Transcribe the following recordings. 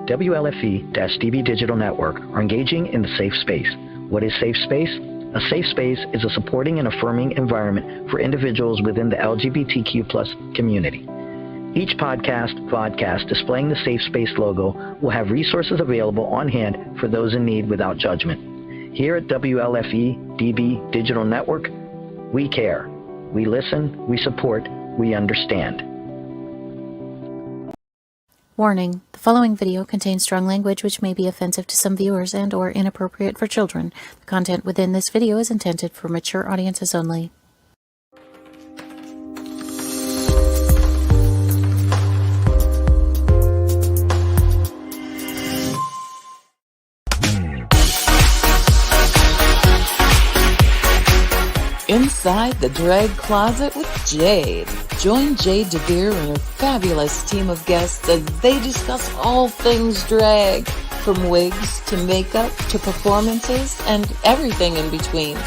WLFE-DB Digital Network are engaging in the safe space. What is safe space? A safe space is a supporting and affirming environment for individuals within the LGBTQ+ community. Each vodcast displaying the Safe Space logo will have resources available on hand for those in need without judgment. Here at WLFE-DB Digital Network, we care. We listen, we support, we understand. Warning, the following video contains strong language which may be offensive to some viewers and or inappropriate for children. The content within this video is intended for mature audiences only. Inside the Drag Closet with Jade. Join Jade DeVere and her fabulous team of guests as they discuss all things drag, from wigs to makeup to performances and everything in between.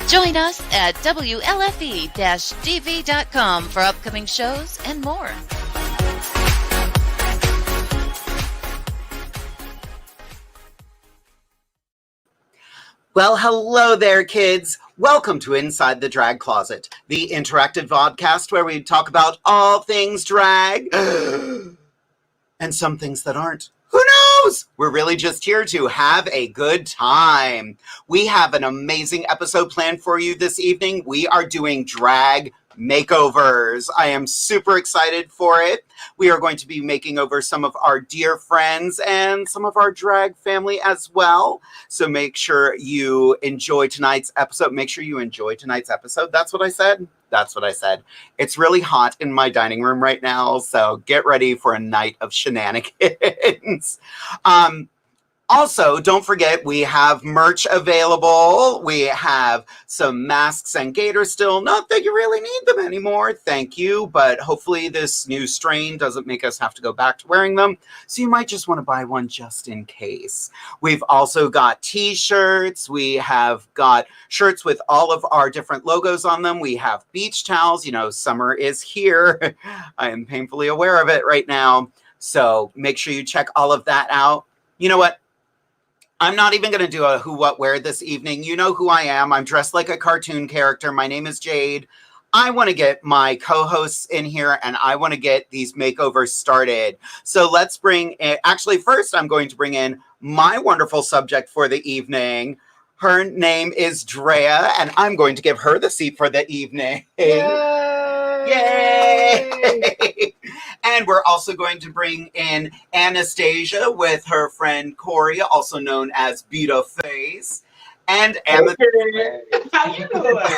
Join us at WLFE-DB.com for upcoming shows and more. Well, hello there, kids. Welcome to Inside the Drag Closet, the interactive vodcast where we talk about all things drag and some things that aren't. Who knows? We're really just here to have a good time. We have an amazing episode planned for you this evening. We are doing drag makeovers. I am super excited for it. We are going to be making over some of our dear friends and some of our drag family as well. So make sure you enjoy tonight's episode. Make sure you enjoy tonight's episode. That's what I said. That's what I said. It's really hot in my dining room right now, so get ready for a night of shenanigans. Also, don't forget, we have merch available. We have some masks and gaiters still. Not that you really need them anymore, thank you. But hopefully this new strain doesn't make us have to go back to wearing them. So you might just want to buy one just in case. We've also got t-shirts. We have got shirts with all of our different logos on them. We have beach towels. You know, summer is here. I am painfully aware of it right now. So make sure you check all of that out. You know what? I'm not even going to do a who, what, where this evening. You know who I am. I'm dressed like a cartoon character. My name is Jade. I want to get my co-hosts in here and I want to get these makeovers started. So let's bring in, actually first I'm going to bring in my wonderful subject for the evening. Her name is Drea and I'm going to give her the seat for the evening. Yay! Yay! And we're also going to bring in Anastasia with her friend Cory, also known as BEATA FAYCE, and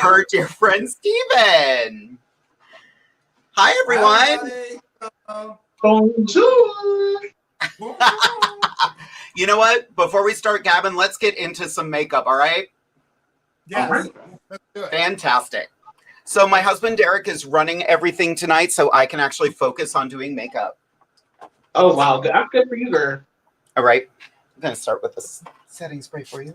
her dear friend Steven. Hi, everyone. Hi. Bonjour. You know what? Before we start gabbing, let's get into some makeup, all right? Yes. All right. Let's do it. Fantastic. So my husband, Derek, is running everything tonight, so I can actually focus on doing makeup. Oh, wow. I'm good for you, girl. All right. I'm going to start with this setting spray for you.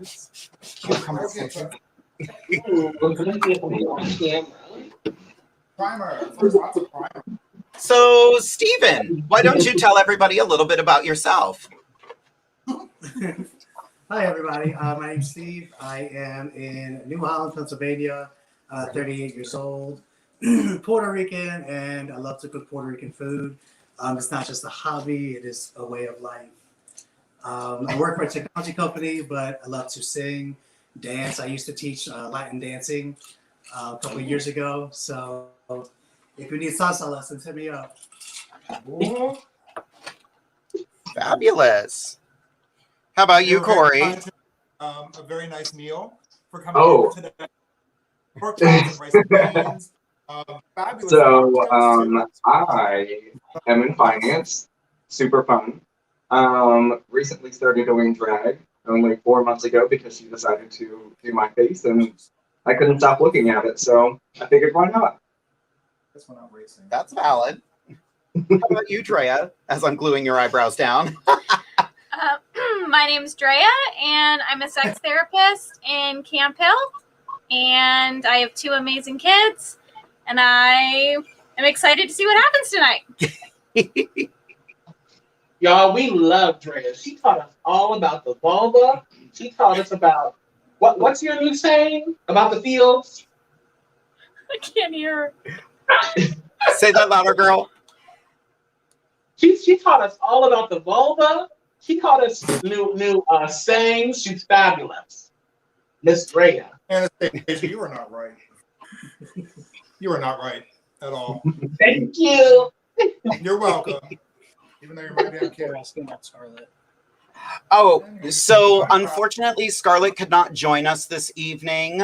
Primer. First, lots of primer. So, Steven, why don't you tell everybody a little bit about yourself? Hi, everybody. My name's Steve. I am in New Holland, Pennsylvania. 38 years old, Puerto Rican, and I love to cook Puerto Rican food. It's not just a hobby, it is a way of life. I work for a technology company, but I love to sing, dance. I used to teach Latin dancing a couple of years ago. So if you need salsa lessons, hit me up. Fabulous. How about you, Cory? A very nice meal for coming over today. Pork chops and rice and beans. Fabulous. So I am in finance, super fun. Recently started doing drag only 4 months ago because she decided to do my face and I couldn't stop looking at it. So I figured, why not? This one I'm racing. That's valid. How about you, Drea, as I'm gluing your eyebrows down? My name's Drea, and I'm a sex therapist in Camp Hill. And I have 2 amazing kids, and I am excited to see what happens tonight. Y'all, we love Drea. She taught us all about the vulva. She taught us about what's your new saying about the fields? I can't hear. Say that louder, girl. She taught us all about the vulva. She taught us new sayings. She's fabulous. Miss Drea. Anastasia, you are not right. You are not right at all. Thank you. You're welcome. Even though you're my damn kid. Asking about Scarlett. Oh, so unfortunately, Scarlett could not join us this evening.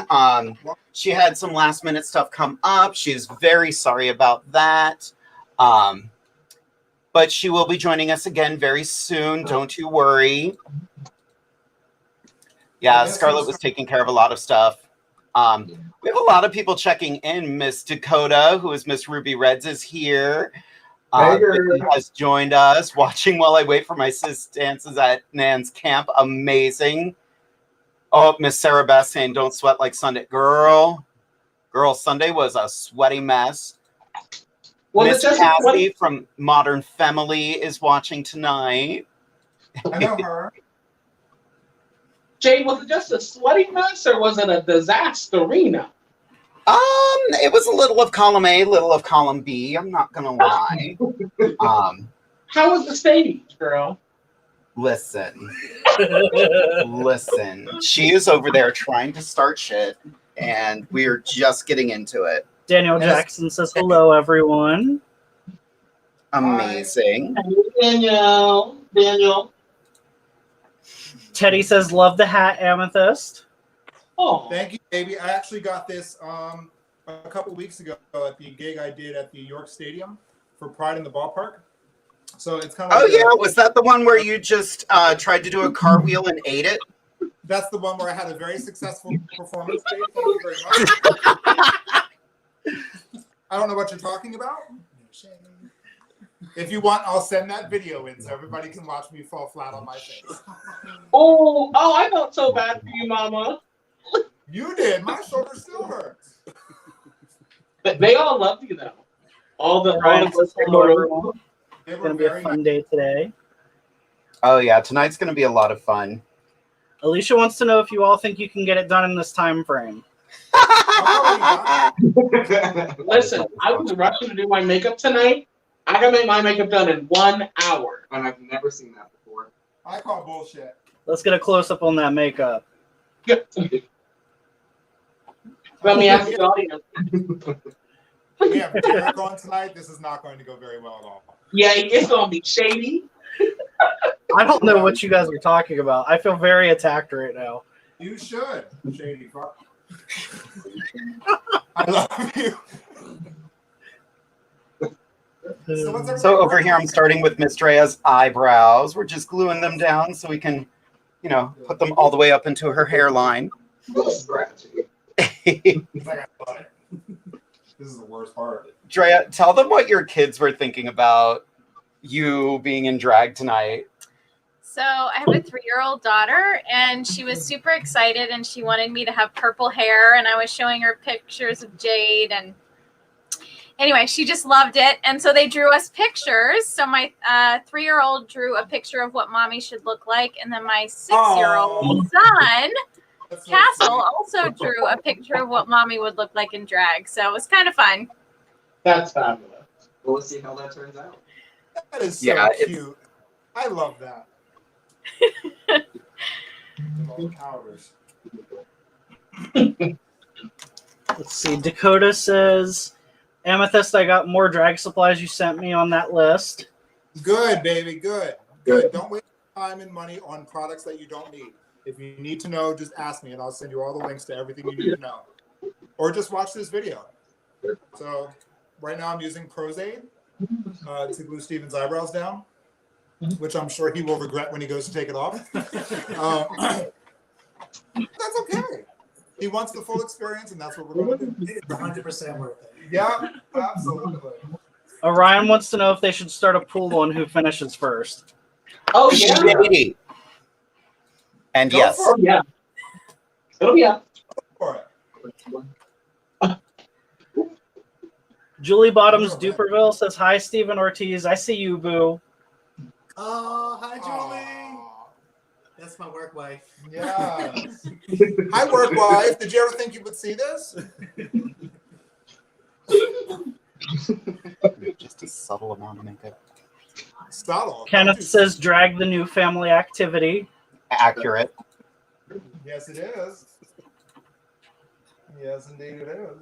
She had some last minute stuff come up. She's very sorry about that. But she will be joining us again very soon. Don't you worry. Yeah, Scarlett was taking care of a lot of stuff. We have a lot of people checking in. Miss Dakota, who is Miss Ruby Reds, is here. Vicky has joined us, watching while I wait for my sis dances at Nan's camp. Amazing. Oh, Miss Sarah Beth saying, don't sweat like Sunday. Girl, Sunday was a sweaty mess. Miss Cassie from Modern Family is watching tonight. I know her. Jade, was it just a sweaty mess or was it a disasterina? It was a little of column A, little of column B. I'm not gonna lie. How was the stage, girl? Listen. She is over there trying to start shit, and we're just getting into it. Daniel Jackson says hello, everyone. Amazing. Hey, Daniel. Teddy says love the hat, Amethyst. Oh, thank you, baby. I actually got this a couple weeks ago at the gig I did at the York Stadium for Pride in the Ballpark. So it's kind of. Oh, yeah. Was that the one where you just tried to do a cartwheel and ate it? That's the one where I had a very successful performance. Dave. Thank you very much. I don't know what you're talking about. If you want, I'll send that video in so everybody can watch me fall flat on my face. Oh, I felt so bad for you, Mama. You did. My shoulder still hurts. But they all love you, though. It's going to be a fun day today. Oh, yeah. Tonight's going to be a lot of fun. Alicia wants to know if you all think you can get it done in this time frame. Listen, I was rushing to do my makeup tonight. I gotta make my makeup done in 1 hour. And I've never seen that before. I call bullshit. Let's get a close-up on that makeup. Let me ask the audience. We have Derek on tonight. This is not going to go very well at all. Yeah, it's going to be shady. I don't know what you guys are talking about. I feel very attacked right now. You should, shady fuck. I love you. So over here, I'm starting with Miss Drea's eyebrows. We're just gluing them down so we can, put them all the way up into her hairline. This is the worst part. Drea, tell them what your kids were thinking about you being in drag tonight. So I have a 3-year-old daughter, and she was super excited, and she wanted me to have purple hair, and I was showing her pictures of Jade, and anyway, she just loved it. And so they drew us pictures. So my 3-year-old drew a picture of what mommy should look like, and then my 6-year-old son, Castle, also drew a picture of what mommy would look like in drag. So it was kind of fun. That's fabulous. Well, let's see how that turns out. That is so cute. I love that. Let's see. Dakota says, Amethyst, I got more drag supplies you sent me on that list. Good, baby. Good. Don't waste time and money on products that you don't need. If you need to know, just ask me, and I'll send you all the links to everything you need to know. Or just watch this video. So right now I'm using Prozade to glue Steven's eyebrows down, which I'm sure he will regret when he goes to take it off. That's okay. He wants the full experience, and that's what we're going to do. It's 100% worth it. Yeah, absolutely. Orion wants to know if they should start a pool on who finishes first. Oh, yeah. And yes. Oh, yeah. Oh, yeah. Julie Bottoms Duperville says, hi, Steven Ortiz. I see you, boo. Oh, hi, Julie. That's my work wife. Yes. Hi, work wife. Did you ever think you would see this? Just a subtle amount of makeup. Subtle. Kenneth says drag the new family activity. Accurate. Yes, it is. Yes, indeed it is.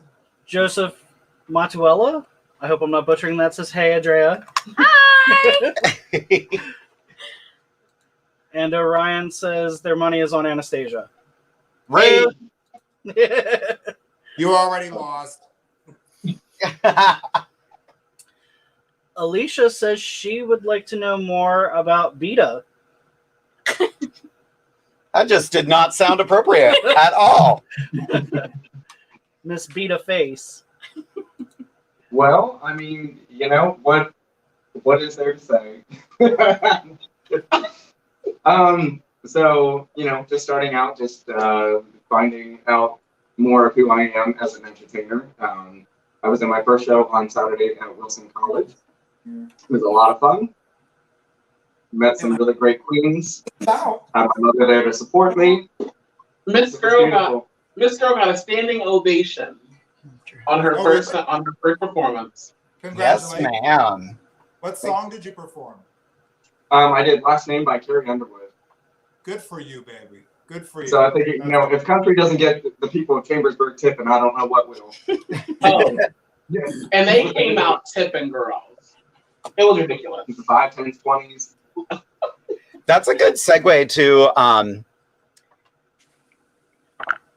Joseph Matuella, I hope I'm not butchering that, says, hey, Andrea. Hi! And Orion says their money is on Anastasia. Rude. You already lost. Alicia says she would like to know more about BEATA. That just did not sound appropriate at all. Miss BEATA FAYCE. Well, I mean, you know, what is there to say? So, you know, just starting out, just finding out more of who I am as an entertainer. I was in my first show on Saturday at Wilson College. It was a lot of fun. Met some really great queens. Had my mother there to support me. Miss Girl got a standing ovation on her first performance. Yes, ma'am. What song did you perform? I did Last Name by Carrie Underwood. Good for you, baby. Good for you. So I think, you know, if country doesn't get the people of Chambersburg tipping, I don't know what will. Oh, and they came out tipping, girls. It was ridiculous. 5, 10s, 20s. That's a good segue to,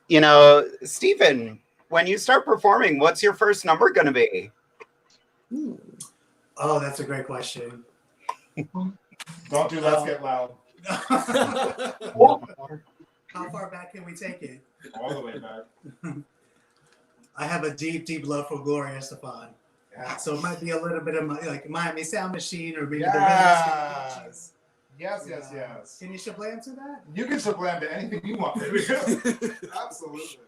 you know, Stephen, when you start performing, what's your first number going to be? Oh, that's a great question. Don't do Let's Get Loud. How far back can we take it? All the way back. I have a deep, deep love for Gloria Estefan. Yeah. So it might be a little bit of my, like Miami Sound Machine or maybe Yes. Yes. Can you shablam to that? You can shablam to anything you want, baby. Absolutely.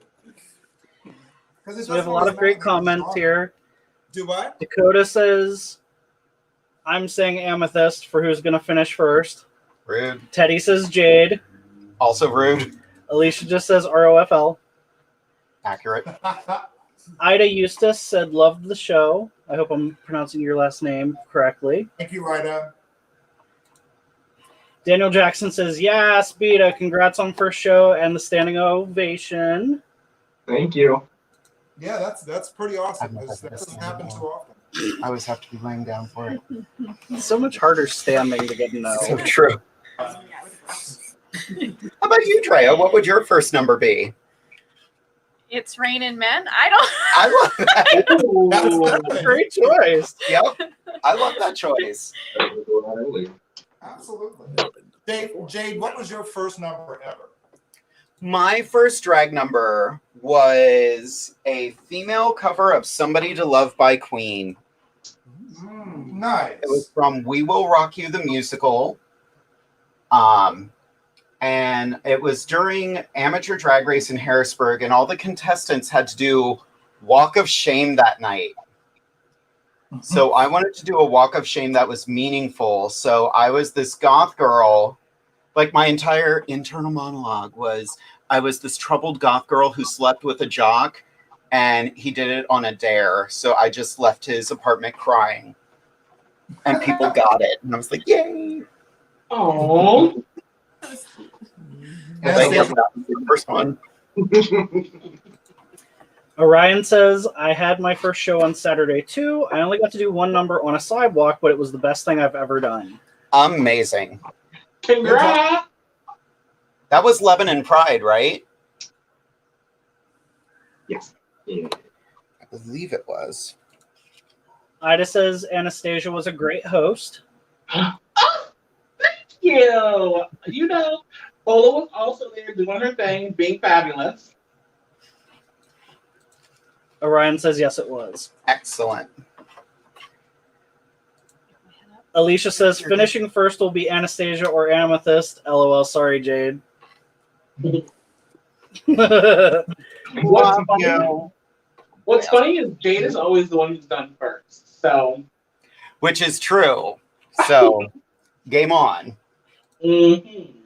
So we have a lot of great comments here. Do what? Dakota says, I'm saying Amethyst for who's going to finish first. Rude. Teddy says Jade. Also rude. Alicia just says ROFL. Accurate. Ida Eustace said, loved the show. I hope I'm pronouncing your last name correctly. Thank you, Ida. Daniel Jackson says, yes, BEATA, congrats on first show and the standing ovation. Thank you. Yeah, that's pretty awesome. That doesn't happen too often. I always have to be laying down for it. It's so much harder standing to get a no. So true. How about you, Drea? What would your first number be? It's Raining Men. I don't. I love that. That's a great choice. Yep. I love that choice. Absolutely. Jade, what was your first number ever? My first drag number was a female cover of Somebody to Love by Queen. Nice. It was from We Will Rock You the Musical. And it was during amateur drag race in Harrisburg, and all the contestants had to do Walk of Shame that night. So I wanted to do a Walk of Shame that was meaningful. So I was this goth girl. Like, my entire internal monologue was, I was this troubled goth girl who slept with a jock, and he did it on a dare. So I just left his apartment crying. And people got it. And I was like, yay. Oh. That was the first one. Orion says, I had my first show on Saturday too. I only got to do one number on a sidewalk, but it was the best thing I've ever done. Amazing. Congrats. That was Lebanon Pride, right? Yes. Yeah. I believe it was. Ida says Anastasia was a great host. Oh, thank you. You know, Ola was also there doing her thing, being fabulous. Orion says yes, it was. Excellent. Alicia says finishing first will be Anastasia or Amethyst. LOL, sorry, Jade. What's funny is Jade is always the one who's done first. So, which is true. So Game on. Mm-hmm.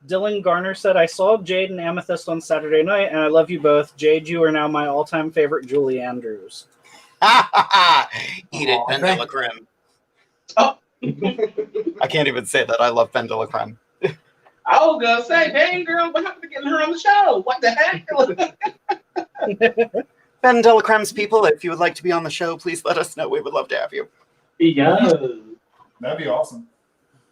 Dylan Garner said, I saw Jade and Amethyst on Saturday night, and I love you both. Jade, you are now my all-time favorite Julie Andrews. Eat it, Ben de la Creme. Oh. I can't even say that. I love Ben de la Creme. I was gonna say, dang girl, what happened to getting her on the show? What the heck? Ben de la Creme's people, if you would like to be on the show, please let us know. We would love to have you. Yeah. That'd be awesome.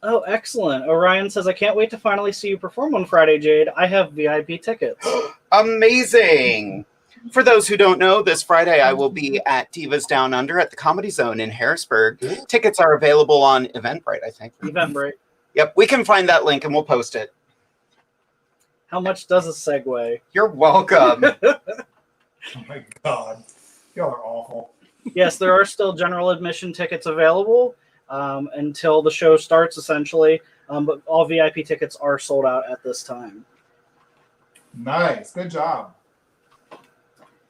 Oh, excellent. Orion says, I can't wait to finally see you perform on Friday, Jade. I have VIP tickets. Amazing. For those who don't know, this Friday I will be at Divas Down Under at the Comedy Zone in Harrisburg. Tickets are available on Eventbrite, I think. Eventbrite. Yep, we can find that link and we'll post it. How much does a segue? You're welcome. Oh my God. Y'all are awful. Yes, there are still general admission tickets available until the show starts, essentially. But all VIP tickets are sold out at this time. Nice. Good job.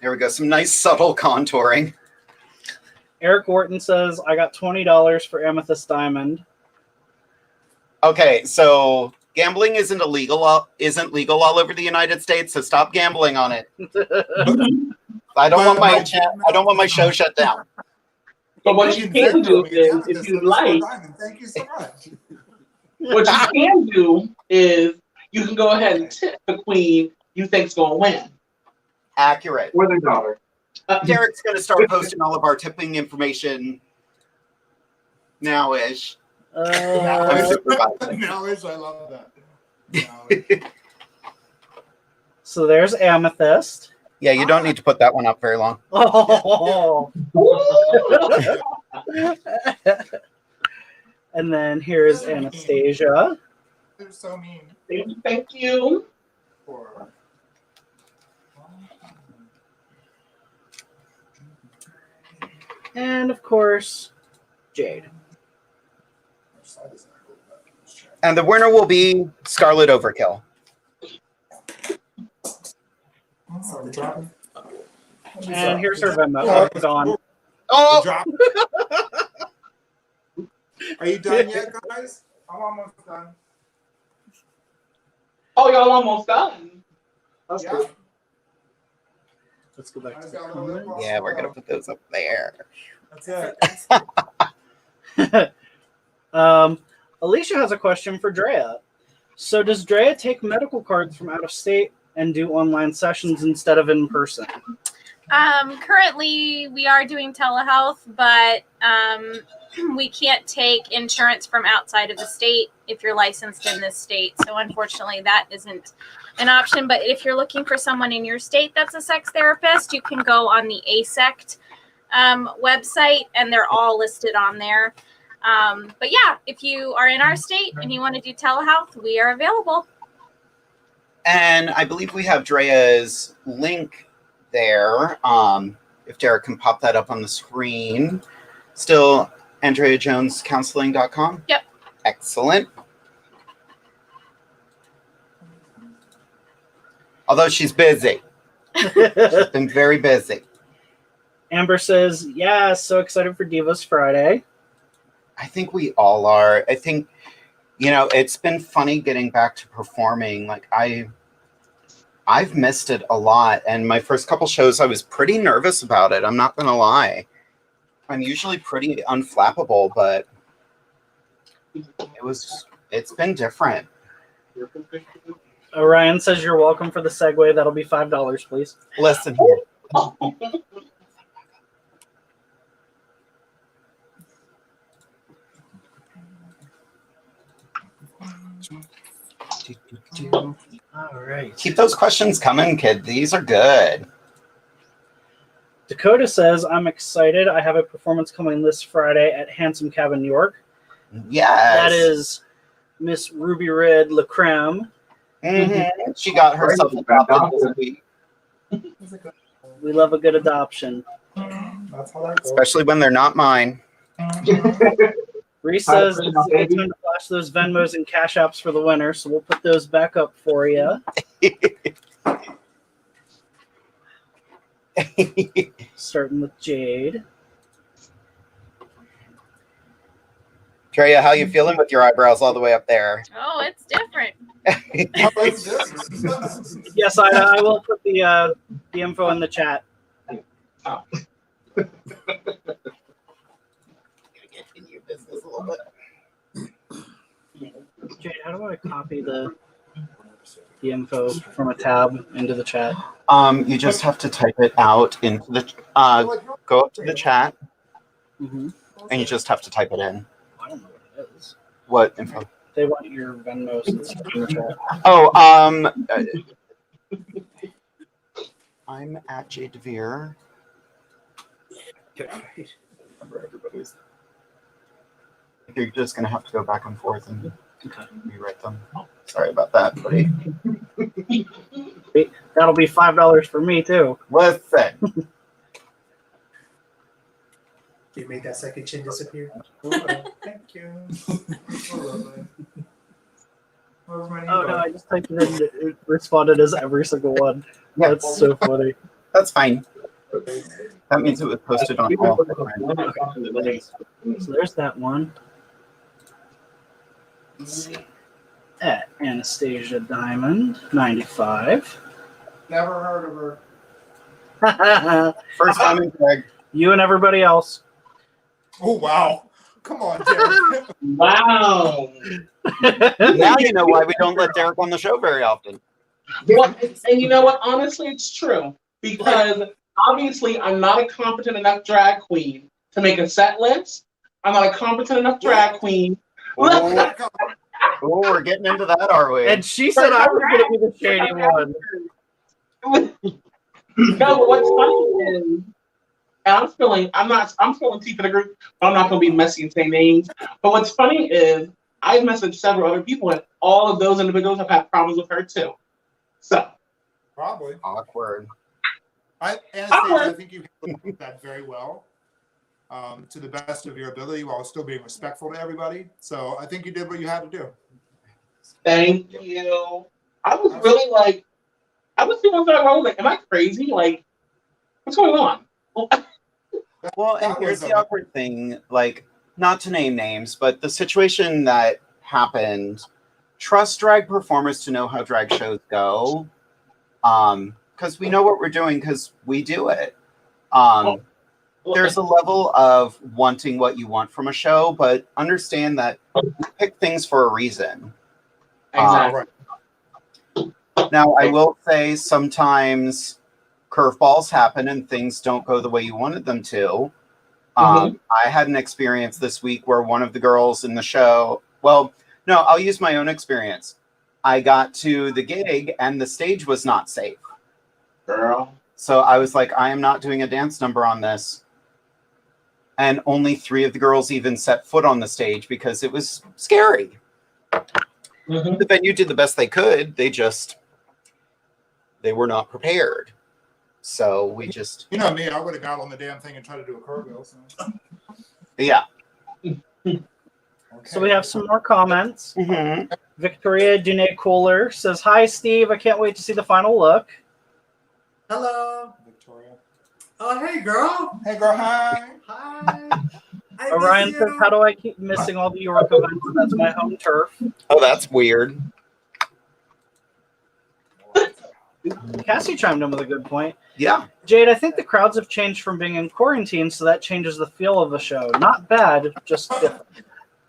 There we go. Some nice subtle contouring. Eric Wharton says, I got $20 for Amethyst Diamond. Okay, so gambling isn't legal all over the United States, so stop gambling on it. I don't want my show shut down. But what you can do is, if you like, thank you so much. what you can do is you can go ahead and tip the queen you think's gonna win. Accurate. Or their daughter. Derek's going to start posting all of our tipping information now-ish. Now-ish, I love that. Now-ish. So there's Amethyst. Yeah, you don't need to put that one up very long. Oh. And then here's Anastasia. They're so mean. Thank you. And of course, Jade. And the winner will be SKARLET OVERKILL. And here's her Venmo. Oh, gone. Oh! Are you done yet, guys? I'm almost done. Oh, y'all almost done. That's Yeah. good. Let's go back to the comments. Yeah, we're going to put those up there. That's it. Alicia has a question for Drea. So does Drea take medical cards from out of state and do online sessions instead of in person? Currently, we are doing telehealth, but we can't take insurance from outside of the state if you're licensed in this state. So unfortunately, that isn't an option. But if you're looking for someone in your state that's a sex therapist, you can go on the ASECT website, and they're all listed on there. But yeah, if you are in our state and you want to do telehealth, we are available. And I believe we have Drea's link there. If Derek can pop that up on the screen. Still AndreaJonesCounseling.com? Yep. Excellent. Although she's busy. She's been very busy. Amber says, yeah, so excited for Divas Friday. I think we all are. I think, it's been funny getting back to performing. Like I've missed it a lot. And my first couple shows, I was pretty nervous about it. I'm not going to lie. I'm usually pretty unflappable, but it's been different. Orion says you're welcome for the segue. That'll be $5, please. Listen here. All right. Keep those questions coming, kid. These are good. Dakota says, I'm excited. I have a performance coming this Friday at Handsome Cabin, New York. Yes. That is Miss Ruby Red LaCreme. Mm-hmm. She got herself adopted this week. We love a good adoption. That's how that goes. Especially when they're not mine. Reese says it's a good time to flash those Venmos and Cash Apps for the winner, so we'll put those back up for you. Starting with Jade. Treya, how you feeling with your eyebrows all the way up there? Oh, it's different. Yes, I will put the info in the chat. Oh. Gotta get in your business a little bit. Jade, how do I copy the info from a tab into the chat? You just have to type it out into the go up to the chat, and you just have to type it in. I don't know what it is. What info? They want your Venmo in the chat. Oh, I'm at Jade DeVere. You're just gonna have to go back and forth and rewrite them. Sorry about that, buddy. That'll be $5 for me too. Listen. You made that second chin disappear. Thank you. Oh no, I just typed it in. It responded as every single one. That's so funny. That's fine. That means it was posted on all. So there's that one. Let's see. At Anastasia Diamond, 95. Never heard of her. First time in Greg. You and everybody else. Oh, wow. Come on, Derek. Wow. Now you know why we don't let Derek on the show very often. Well, and you know what? Honestly, it's true. Because obviously, I'm not a competent enough drag queen to make a set list. I'm not a competent enough drag queen. Oh, we're getting into that, are we? And she said I was going to be the shady one. No, but what's funny is, and I'm spilling tea for the group, but I'm not going to be messy and say names. But what's funny is, I've messaged several other people, and all of those individuals have had problems with her too. So. Probably. Awkward. Anastasia, I think you handled that very well, to the best of your ability, while still being respectful to everybody. So I think you did what you had to do. Thank you. I was really like, I was feeling like, I was like, am I crazy? Like, what's going on? Well, and here's the awkward thing, like, not to name names, but the situation that happened, trust drag performers to know how drag shows go, because we know what we're doing because we do it. There's a level of wanting what you want from a show, but understand that you pick things for a reason. Exactly. Now, I will say sometimes curveballs happen and things don't go the way you wanted them to. I had an experience this week where one of the girls in the show, well, no, I'll use my own experience. I got to the gig and the stage was not safe. Girl. So I was like, I am not doing a dance number on this. And only 3 of the girls even set foot on the stage because it was scary. The venue did the best they could. They were not prepared. So we just... You know me, I would have got on the damn thing and tried to do a cartwheel. So. Yeah. Okay. So we have some more comments. Victoria Dune Cooler says, "Hi, Steve. I can't wait to see the final look." Hello. Victoria. Oh, hey, girl. Hey, girl. Hi. Hi. Orion says, "How do I keep missing all the York events? That's my home turf." Oh, that's weird. Cassie chimed in with a good point. Yeah. Jade, I think the crowds have changed from being in quarantine, so that changes the feel of the show. Not bad, just different.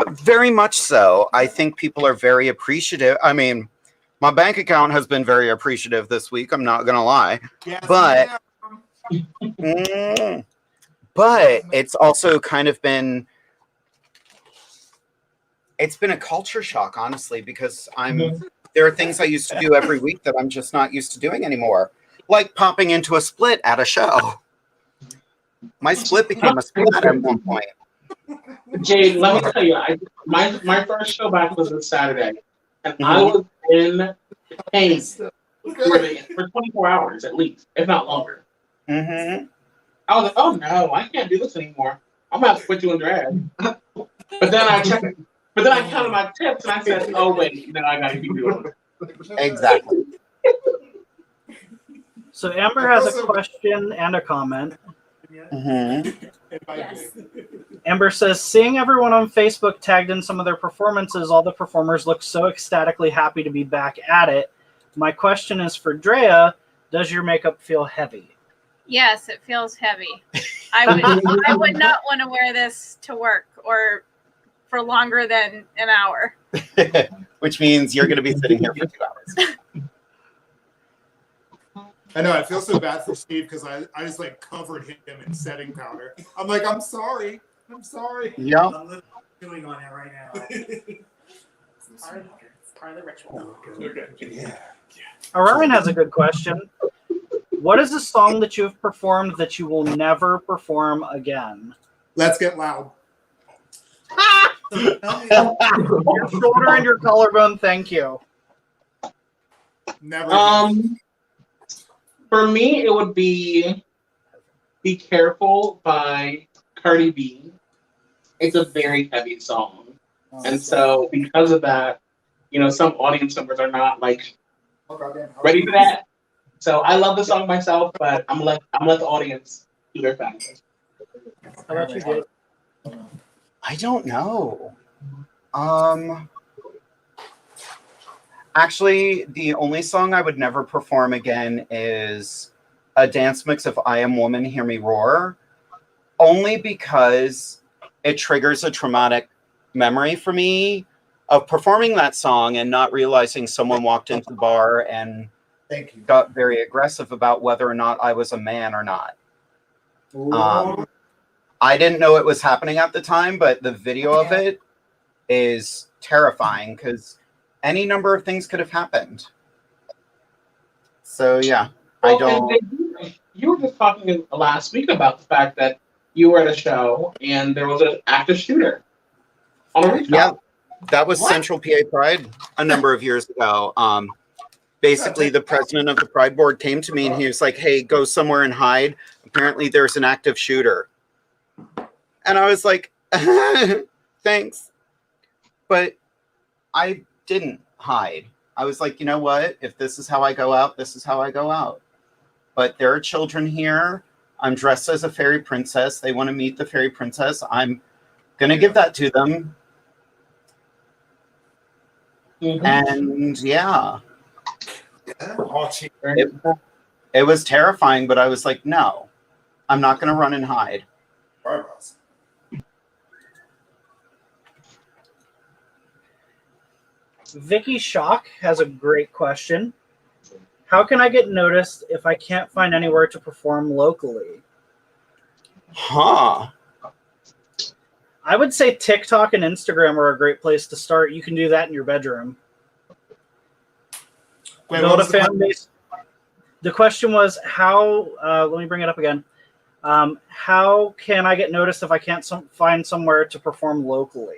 Very much so. I think people are very appreciative. I mean, my bank account has been very appreciative this week. I'm not going to lie. Yes, but but it's also kind of been, it's been a culture shock, honestly, because there are things I used to do every week that I'm just not used to doing anymore. Like popping into a split at a show. My split became a split at one point. Jade, let me tell you, my first show back was this Saturday, and I was in pain for 24 hours at least, if not longer. I was like, oh no, I can't do this anymore. I'm gonna have to quit doing drag. But then I counted my tips and I said, oh wait, no, I gotta keep doing it. Exactly. So Amber has a question and a comment. Mm-hmm. Yes. Amber says, seeing everyone on Facebook tagged in some of their performances, all the performers look so ecstatically happy to be back at it. My question is for Drea, does your makeup feel heavy? Yes, it feels heavy. I would not want to wear this to work or for longer than an hour. Which means you're going to be sitting here for 2 hours. I know, I feel so bad for Steve because I just like covered him in setting powder. I'm like, I'm sorry. I'm sorry. Yeah. I'm literally doing on it right now. It's part of the ritual. Okay. Yeah. Orion has a good question. What is a song that you've performed that you will never perform again? Let's Get Loud. Your shoulder and your collarbone, thank you. Never. For me, it would be "Be Careful" by Cardi B. It's a very heavy song, and so because of that, you know, some audience members are not like ready for that. So I love the song myself, but I'm let the audience do their thing. How about you, Jade? I don't know. Actually, the only song I would never perform again is a dance mix of I Am Woman, Hear Me Roar, only because it triggers a traumatic memory for me of performing that song and not realizing someone walked into the bar and got very aggressive about whether or not I was a man or not. I didn't know it was happening at the time, but the video of it is terrifying because any number of things could have happened. So yeah, I don't. You were just talking last week about the fact that you were at a show and there was an active shooter on a rooftop. Yeah, that was Central PA Pride a number of years ago. Basically, the president of the Pride Board came to me and he was like, "Hey, go somewhere and hide. Apparently, there's an active shooter." And I was like, "Thanks," but I didn't hide. I was like, you know what? If this is how I go out, this is how I go out. But there are children here. I'm dressed as a fairy princess. They want to meet the fairy princess. I'm going to give that to them. Mm-hmm. And yeah, it was terrifying, but I was like, no, I'm not going to run and hide. Vicky Shock has a great question. How can I get noticed if I can't find anywhere to perform locally? Huh. I would say TikTok and Instagram are a great place to start. You can do that in your bedroom. Build a fan base. The question was how, let me bring it up again. How can I get noticed if I can't find somewhere to perform locally?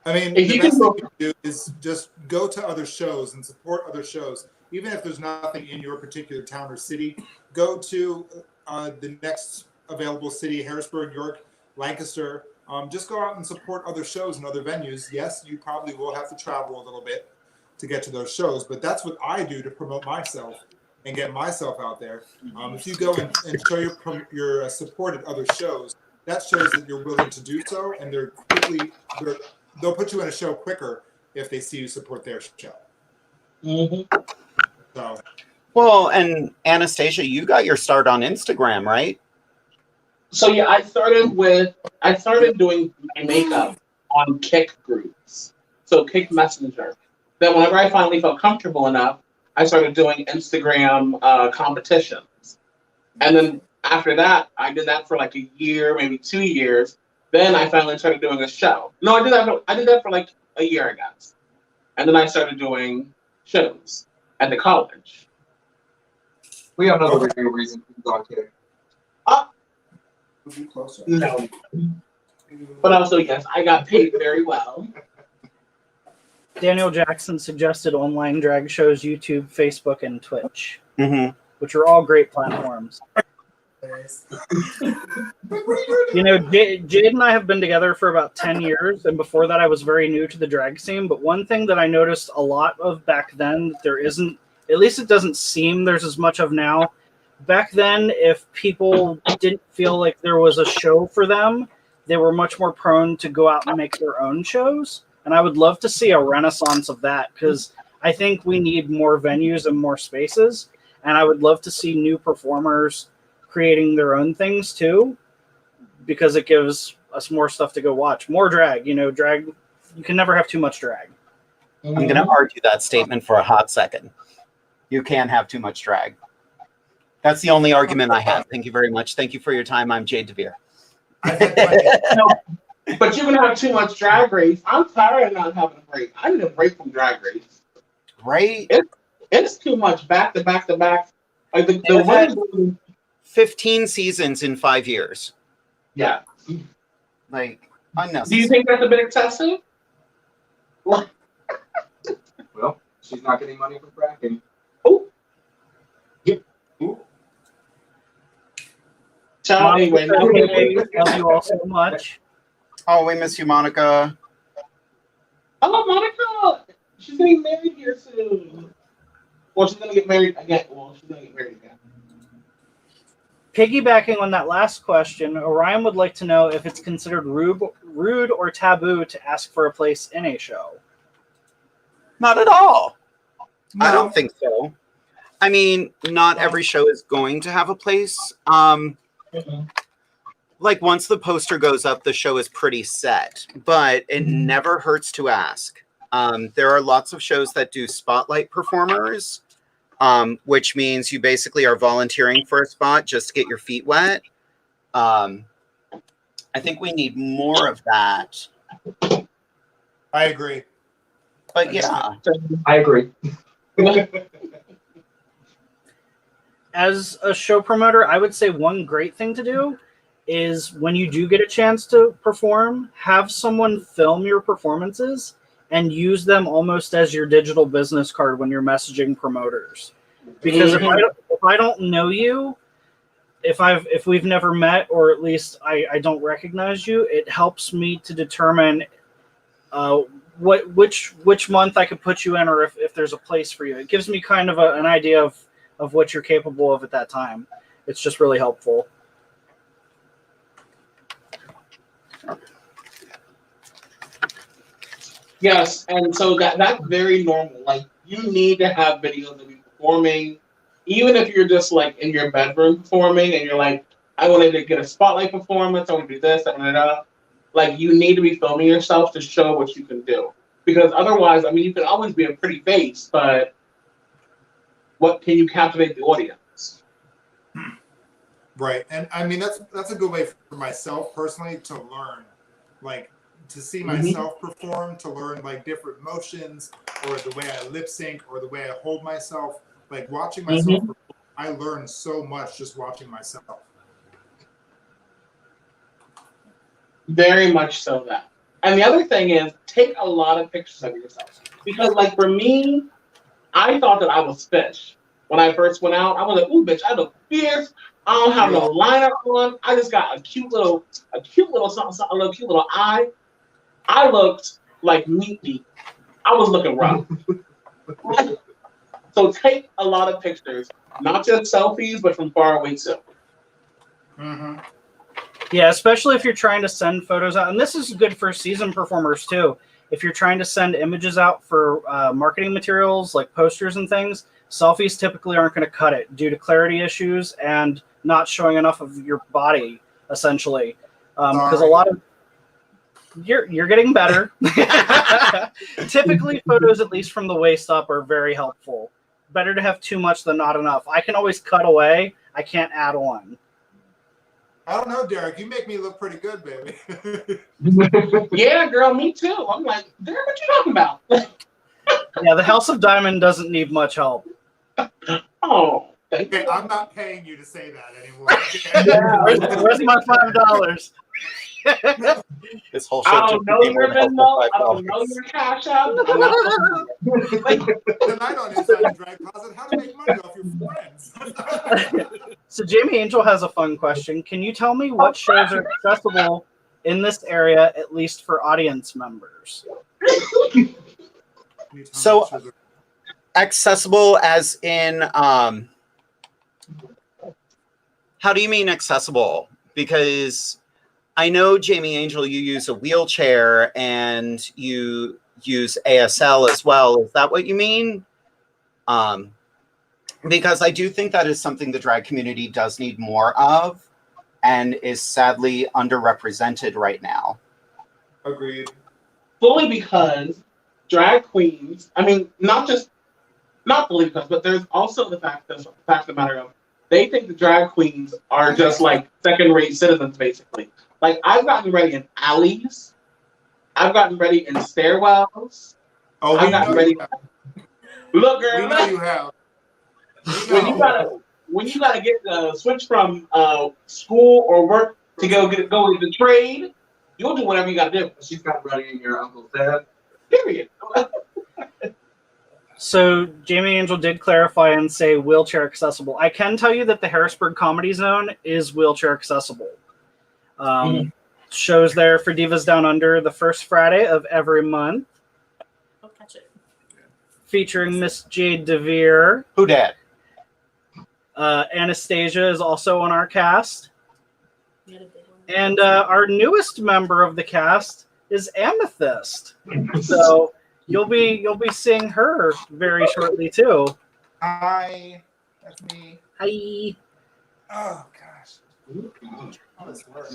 I mean, the best thing you can do is just go to other shows and support other shows. Even if there's nothing in your particular town or city, go to the next available city, Harrisburg, York, Lancaster. Just go out and support other shows and other venues. Yes, you probably will have to travel a little bit to get to those shows, but that's what I do to promote myself and get myself out there. If you go and show your support at other shows, that shows that you're willing to do so, and they'll put you in a show quicker if they see you support their show. Mm-hmm. So. Well, and Anastasia, you got your start on Instagram, right? So yeah, I started doing my makeup on Kik groups. So Kik Messenger. Then whenever I finally felt comfortable enough, I started doing Instagram competitions. And then after that, I did that for like a year, maybe 2 years. Then I finally started doing a show. No, I did that for like a year, I guess. And then I started doing shows at the college. We have another reason he's on here. No. But also, yes, I got paid very well. Daniel Jackson suggested online drag shows, YouTube, Facebook, and Twitch, which are all great platforms. You know, Jade and I have been together for about 10 years, and before that I was very new to the drag scene, but one thing that I noticed a lot of back then, there isn't, at least it doesn't seem there's as much of now, back then, if people didn't feel like there was a show for them, they were much more prone to go out and make their own shows. And I would love to see a renaissance of that, because I think we need more venues and more spaces. And I would love to see new performers creating their own things too, because it gives us more stuff to go watch. More drag, drag. You can never have too much drag. I'm going to argue that statement for a hot second. You can't have too much drag. That's the only argument I have. Thank you very much. Thank you for your time. I'm Jade DeVere. But you can have too much Drag Race. I'm tired of not having a break. I need a break from Drag Race. Right? It's too much back to back to back. Like the had women, 15 seasons in 5 years. yeah. Like, unnecessary. Do you think that's a bit excessive? Well, she's not getting money from fracking. Oh. Yep. So anyway, love you all so much. Oh, we miss you, Monica. I love Monica. She's getting married here soon. Well, she's gonna get married again. Piggybacking on that last question, Orion would like to know if it's considered rude or taboo to ask for a place in a show. Not at all. No. I don't think so. I mean, not every show is going to have a place. Like, once the poster goes up, the show is pretty set, but it never hurts to ask. There are lots of shows that do spotlight performers, which means you basically are volunteering for a spot just to get your feet wet. I think we need more of that. I agree. But yeah. I agree. As a show promoter, I would say one great thing to do is when you do get a chance to perform, have someone film your performances and use them almost as your digital business card when you're messaging promoters. Because if I don't know you, if we've never met, or at least I don't recognize you, it helps me to determine which month I could put you in, or if there's a place for you. It gives me kind of an idea of what you're capable of at that time. It's just really helpful. Yes, and so that's very normal. Like, you need to have videos of you performing, even if you're just like in your bedroom performing and you're like, I wanted to get a spotlight performance, I want to do this, like, you need to be filming yourself to show what you can do. Because otherwise, I mean, you can always be a pretty face, but what can you captivate the audience? Right, and I mean that's a good way for myself personally to learn, like, to see myself perform, to learn like different motions or the way I lip sync or the way I hold myself. Like, watching myself perform, I learn so much just watching myself. Very much so that. And the other thing is, take a lot of pictures of yourself. Because, like, for me, I thought that I was fish. When I first went out, I was like, ooh, bitch, I look fierce. I don't have no liner on. I just got a cute little something, a little cute little eye. I looked like meat. I was looking rough. So take a lot of pictures, not just selfies, but from far away too. Yeah, especially if you're trying to send photos out. And this is good for season performers too. If you're trying to send images out for marketing materials like posters and things, selfies typically aren't going to cut it due to clarity issues and not showing enough of your body, essentially. Because a lot of you're getting better. Typically, photos, at least from the waist up, are very helpful. Better to have too much than not enough. I can always cut away. I can't add on. I don't know, Derek. You make me look pretty good, baby. Yeah, girl, me too. I'm like, Derek, what you talking about? Yeah, the House of Diamond doesn't need much help. Oh, okay, I'm not paying you to say that anymore. Where's my $5? This whole show I don't know your Venmo. I don't know your Cash App. Tonight on Inside the Drag Closet, how to make money off your friends. So Jamie Angel has a fun question. Can you tell me what shows are accessible in this area, at least for audience members? So accessible as in How do you mean accessible? Because I know, Jamie Angel, you use a wheelchair and you use ASL as well. Is that what you mean? Because I do think that is something the drag community does need more of and is sadly underrepresented right now. Agreed. Fully because drag queens, I mean, not fully because, but there's also the fact of the matter of they think the drag queens are just like second-rate citizens, basically. Like, I've gotten ready in alleys. I've gotten ready in stairwells. Oh, I've gotten ready. Look, girl. We know you have. When you gotta get switch from school or work to go into trade, you'll do whatever you gotta do. She's got ready in your uncle's dad. Period. So Jamie Angel did clarify and say wheelchair accessible. I can tell you that the Harrisburg Comedy Zone is wheelchair accessible. Shows there for Divas Down Under the first Friday of every month. I'll catch it. Featuring Miss Jade DeVere. Who dat? Anastasia is also on our cast. And our newest member of the cast is Amethyst. So you'll be seeing her very shortly too. Hi, that's me. Hi. Oh gosh. All this work.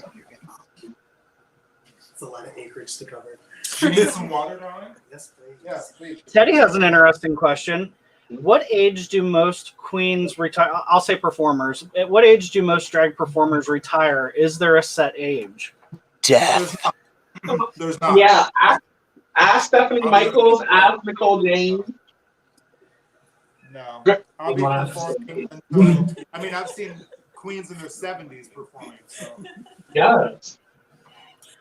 It's a lot of acreage to cover. You need some water, darling? Yes, please. Yes, please. Teddy has an interesting question. What age do most queens retire? I'll say performers. At what age do most drag performers retire? Is there a set age? Death. There's not. Yeah. Ask Stephanie Michaels. Ask Nicole James. No. I'll be performing until, I mean, I've seen queens in their 70s performing. So. Yes.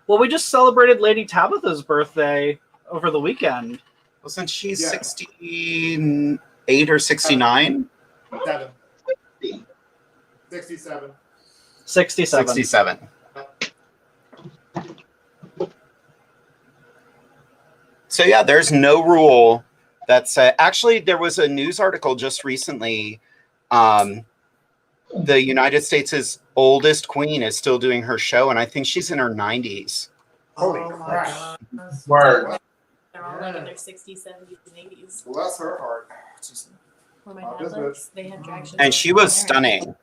Well, we just celebrated Lady Tabitha's birthday over the weekend. Wasn't she 68 or 69? 67. 67. So yeah, there's no rule that's actually there was a news article just recently. The United States' oldest queen is still doing her show, and I think she's in her 90s. Holy crap. Word. They're all like in their 60s, 70s, and 80s. Bless her heart. Where my dad lives, they had drag shows. And she was stunning.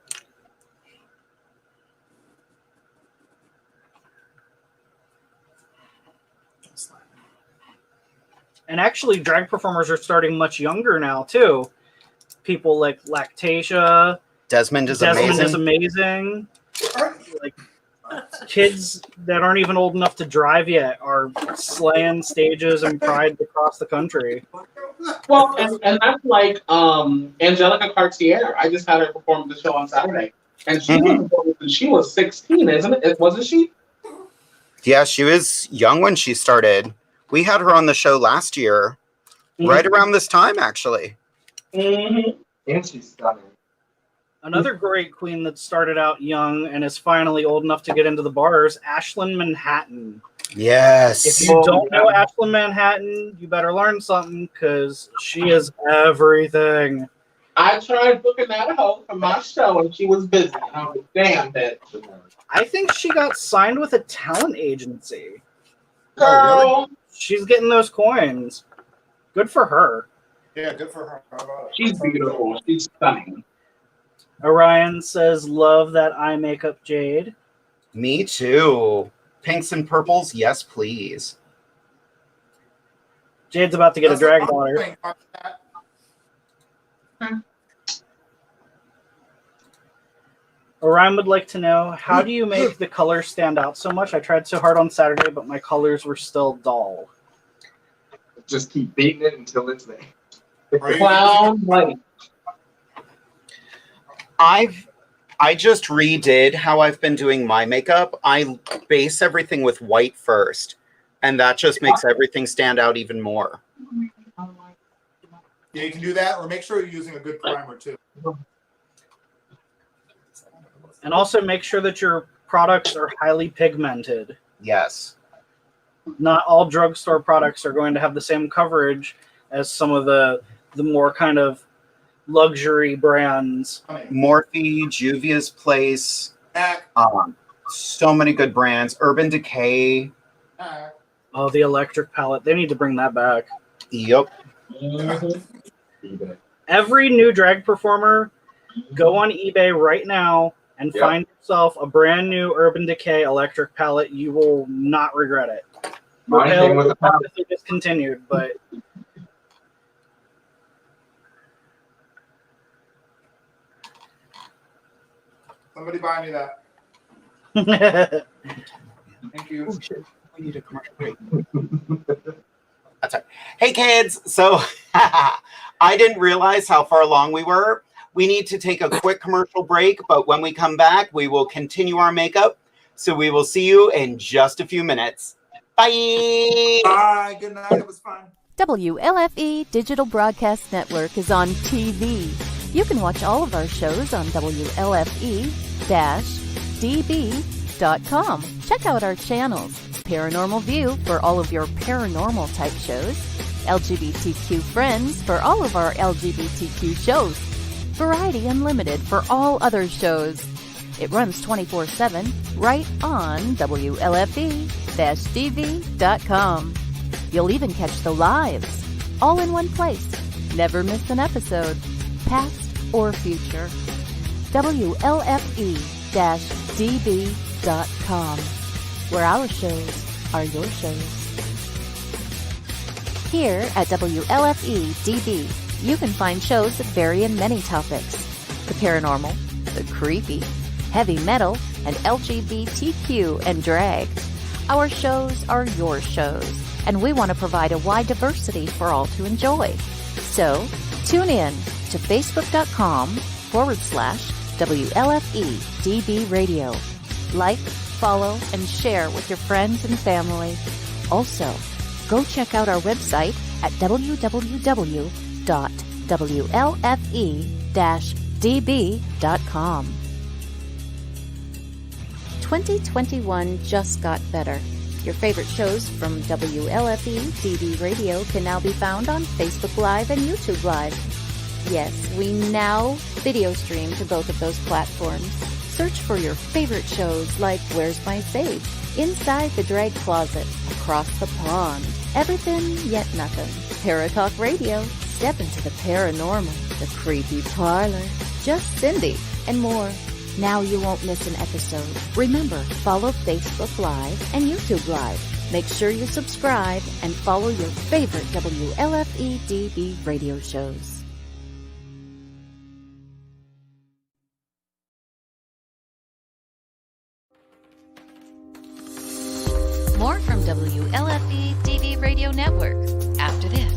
And actually, drag performers are starting much younger now, too. People like Lactasia. Desmond is amazing. Like, kids that aren't even old enough to drive yet are slaying stages and pride across the country. Well, and that's like Angelica Cartier. I just had her perform the show on Saturday. And she was 16, isn't it? Wasn't she? Yeah, she was young when she started. We had her on the show last year, right around this time, actually. And she's stunning. Another great queen that started out young and is finally old enough to get into the bars, Ashlyn Manhattan. Yes. If you don't know Ashlyn Manhattan, you better learn something because she is everything. I tried booking that hoe for my show and she was busy. And I was damn bitch. I think she got signed with a talent agency. Girl. She's getting those coins. Good for her. Yeah, good for her. How about it? She's beautiful. She's stunning. Orion says, love that eye makeup, Jade. Me too. Pinks and purples, yes, please. Jade's about to get a drag daughter. Orion would like to know, how do you make the colors stand out so much? I tried so hard on Saturday, but my colors were still dull. Just keep beating it until it's there. Clown white. I just redid how I've been doing my makeup. I base everything with white first, and that just makes everything stand out even more. Yeah, you can do that, or make sure you're using a good primer too. And also make sure that your products are highly pigmented. Yes. Not all drugstore products are going to have the same coverage as some of the more kind of luxury brands. Morphe, Juvia's Place, so many good brands. Urban Decay. Oh, the electric palette. They need to bring that back. Yep. Every new drag performer, go on eBay right now and find yourself a brand new Urban Decay electric palette. You will not regret it. Mine with the obviously discontinued, but Somebody buy me that. Thank you. Oh, shit. We need a commercial break. That's right. Hey, kids. So I didn't realize how far along we were. We need to take a quick commercial break, but when we come back, we will continue our makeup. So we will see you in just a few minutes. Bye. Bye. Good night. It was fun. WLFE Digital Broadcast Network is on TV. You can watch all of our shows on WLFE-DB.com. Check out our channels. Paranormal View for all of your paranormal type shows. LGBTQ Friends for all of our LGBTQ shows. Variety Unlimited for all other shows. It runs 24/7 right on WLFE-DB.com. You'll even catch the lives, all in one place. Never miss an episode, past or future. WLFE-DB.com, where our shows are your shows. Here at WLFE-DB, you can find shows that vary in many topics. The paranormal, the creepy, heavy metal, and LGBTQ and drag. Our shows are your shows, and we want to provide a wide diversity for all to enjoy. So, tune in to Facebook.com/WLFEDB Radio. Like, follow, and share with your friends and family. Also, go check out our website at www.WLFE-DB.com. 2021 just got better. Your favorite shows from WLFE-DB Radio can now be found on Facebook Live and YouTube Live. Yes, we now video stream to both of those platforms. Search for your favorite shows like Where's My Sage, Inside the Drag Closet, Across the Pond, Everything Yet Nothing, Paratalk Radio, Step into the Paranormal, The Creepy Parlor, Just Cindy, and more. Now you won't miss an episode. Remember, follow Facebook Live and YouTube Live. Make sure you subscribe and follow your favorite WLFE-DB radio shows. More from WLFE-DB Radio Network after this.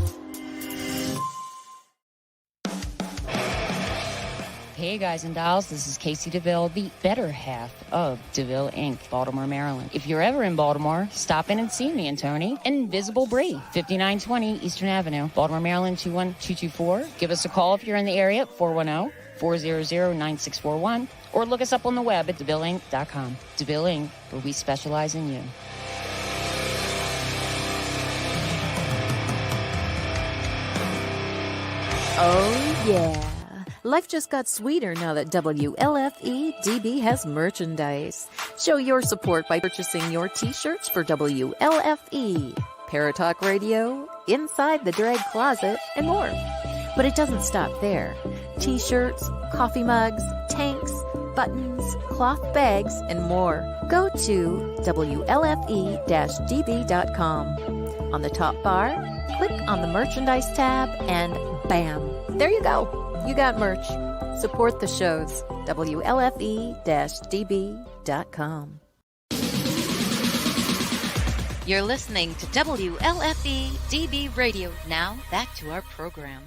Hey guys and dolls, this is Casey DeVille, the better half of DeVille Inc., Baltimore, Maryland. If you're ever in Baltimore, stop in and see me and Tony. Invisible Bree, 5920 Eastern Avenue, Baltimore, Maryland, 21224. Give us a call if you're in the area at 410-400-9641, or look us up on the web at DeVilleInc.com. DeVille Inc., where we specialize in you. Oh yeah. Life just got sweeter now that WLFE-DB has merchandise. Show your support by purchasing your t-shirts for WLFE, Paratalk Radio, Inside the Drag Closet, and more. But it doesn't stop there. T-shirts, coffee mugs, tanks, buttons, cloth bags, and more. Go to WLFE-DB.com. On the top bar, click on the merchandise tab, and bam, there you go. You got merch. Support the shows. WLFE-DB.com. You're listening to WLFE-DB Radio. Now, back to our program.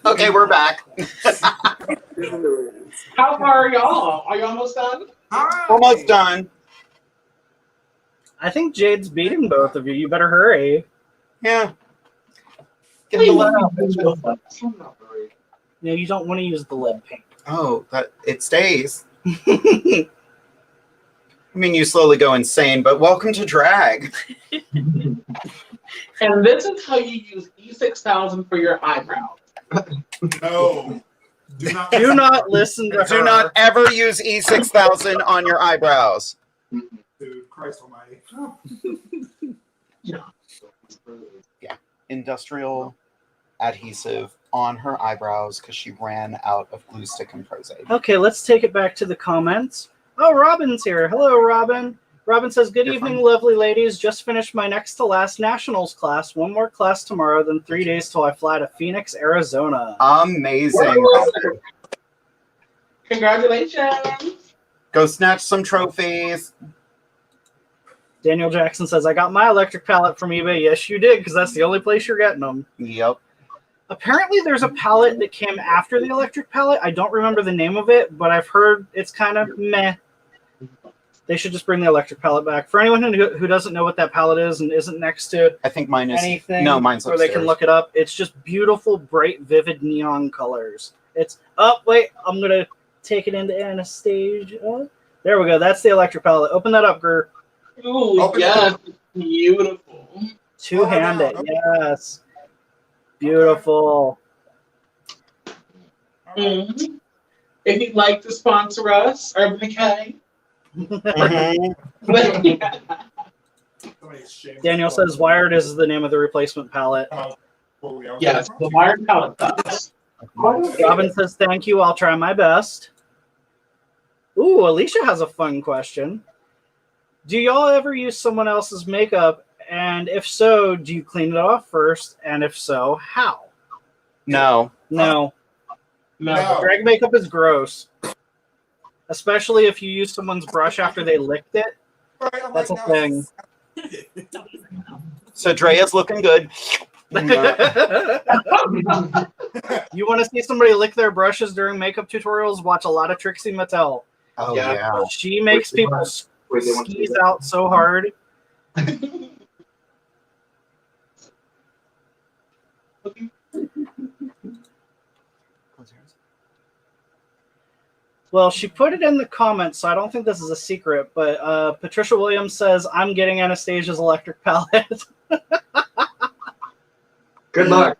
Okay, we're back. How far are y'all? Are you almost done? Almost done. I think Jade's beating both of you. You better hurry. Yeah. Get the lead. No, you don't want to use the lead paint. Oh, it stays. I mean, you slowly go insane, but welcome to drag. And this is how you use E6000 for your eyebrows. No. Do not listen to her. Do not ever use E6000 on your eyebrows. Dude, Christ almighty. Yeah. Industrial adhesive on her eyebrows because she ran out of glue stick and Prozade. Okay, let's take it back to the comments. Oh, Robin's here. Hello, Robin. Robin says, good evening, lovely ladies. Just finished my next to last nationals class. One more class tomorrow, then 3 days till I fly to Phoenix, Arizona. Amazing. Congratulations. Go snatch some trophies. Daniel Jackson says, I got my electric palette from eBay. Yes, you did, because that's the only place you're getting them. Yep. Apparently, there's a palette that came after the electric palette. I don't remember the name of it, but I've heard it's kind of meh. They should just bring the electric palette back. For anyone who doesn't know what that palette is and isn't next to I think mine is anything, no, mine's where they upstairs. can look it up. It's just beautiful, bright, vivid neon colors. It's wait, I'm gonna take it into Anastasia. There we go. That's the electric palette. Open that up, Gur. Ooh, yes, beautiful. Two-handed, yes. Beautiful. Mm-hmm. If you'd like to sponsor us, Urban Decay. Daniel says Wired is the name of the replacement palette. Yes, the Wired palette does. Robin says thank you. I'll try my best. Ooh, Alicia has a fun question. Do y'all ever use someone else's makeup? And if so, do you clean it off first? And if so, how? No. No. Drag makeup is gross. Especially if you use someone's brush after they licked it. That's a thing. So Drea's looking good. You want to see somebody lick their brushes during makeup tutorials? Watch a lot of Trixie Mattel. Oh, yeah. She makes people squeeze out so hard. Well, she put it in the comments, so I don't think this is a secret, but Patricia Williams says, I'm getting Anastasia's electric palette. Good luck.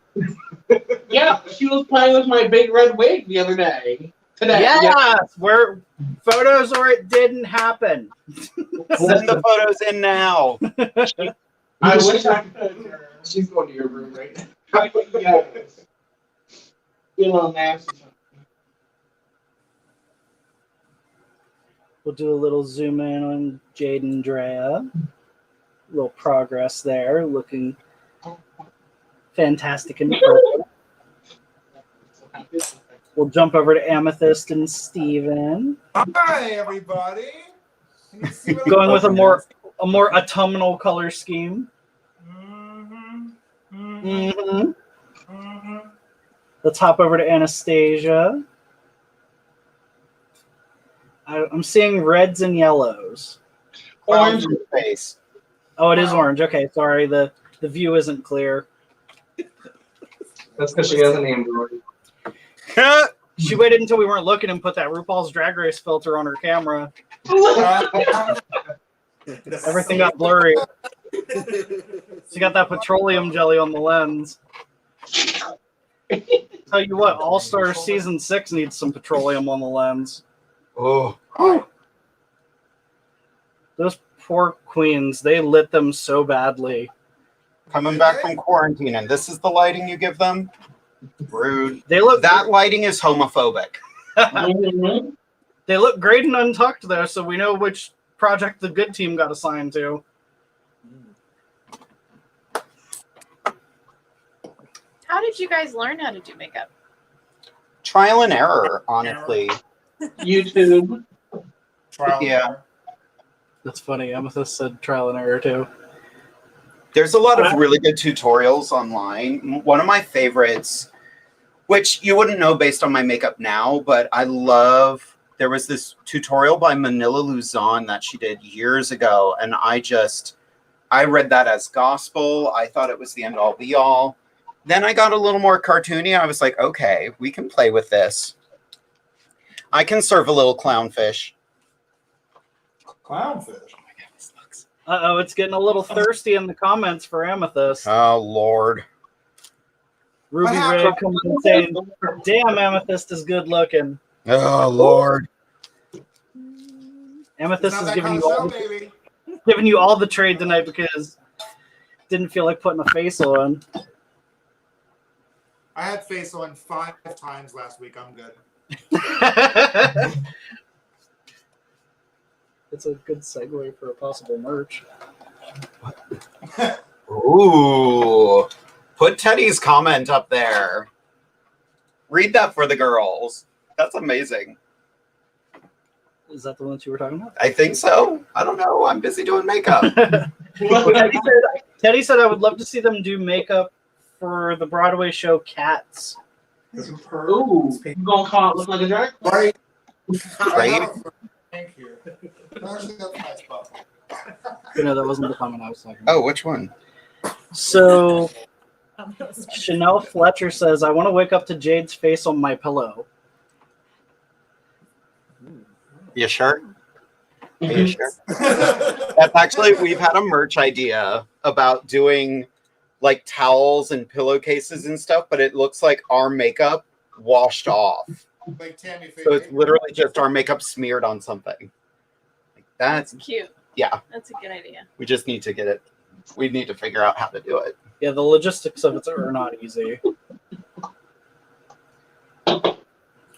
Yeah, she was playing with my big red wig the other day. Today. Yes! Where photos or it didn't happen. Send the photos in now. I wish I could. She's going to your room right now. Yes. You know, nasty. We'll do a little zoom in on Jade and Andrea. A little progress there, looking fantastic and purple. We'll jump over to Amethyst and Steven. Hi, everybody. Can you see what Going with a I'm more autumnal color scheme. Let's hop over to Anastasia. I'm seeing reds and yellows. Orange face. Oh, it is orange. Okay, sorry. The view isn't clear. That's because she has an Android. She waited until we weren't looking and put that RuPaul's Drag Race filter on her camera. Everything got blurry. She got that petroleum jelly on the lens. Tell you what, All Stars Season 6 needs some petroleum on the lens. Oh. Those poor queens, they lit them so badly. Coming back from quarantine, and this is the lighting you give them? Rude. That lighting is homophobic. They look great and untucked though, so we know which project the good team got assigned to. How did you guys learn how to do makeup? Trial and error, honestly. YouTube. Yeah. That's funny. Amethyst said trial and error too. There's a lot of really good tutorials online. One of my favorites, which you wouldn't know based on my makeup now, but I love, there was this tutorial by Manila Luzon that she did years ago, and I read that as gospel. I thought it was the end all be all. Then I got a little more cartoony. I was like, okay, we can play with this. I can serve a little clownfish. Clownfish? Oh my God, this looks Uh-oh, it's getting a little thirsty in the comments for Amethyst. Oh, Lord. Ruby Red comes in saying, damn, Amethyst is good looking. Oh, Lord. Amethyst is giving you all the trade tonight because didn't feel like putting a face on. I had face on 5 times last week. I'm good. It's a good segue for a possible merch. Ooh. Put Teddy's comment up there. Read that for the girls. That's amazing. Is that the one that you were talking about? I think so. I don't know. I'm busy doing makeup. Teddy said I would love to see them do makeup for the Broadway show Cats. Ooh, you gonna call it look like a drag? Right. Right? Thank you. Actually, that's a nice buff. No, that wasn't the comment I was talking about. Oh, which one? So, Chanel Fletcher says, I want to wake up to Jade's face on my pillow. You sure? Are you sure? That's actually, we've had a merch idea about doing like towels and pillowcases and stuff, but it looks like our makeup washed off. Like Tammy So it's literally just our makeup smeared on something. Like, that's cute. Yeah. That's a good idea. We just need to get it. We need to figure out how to do it. Yeah, the logistics of it are not easy.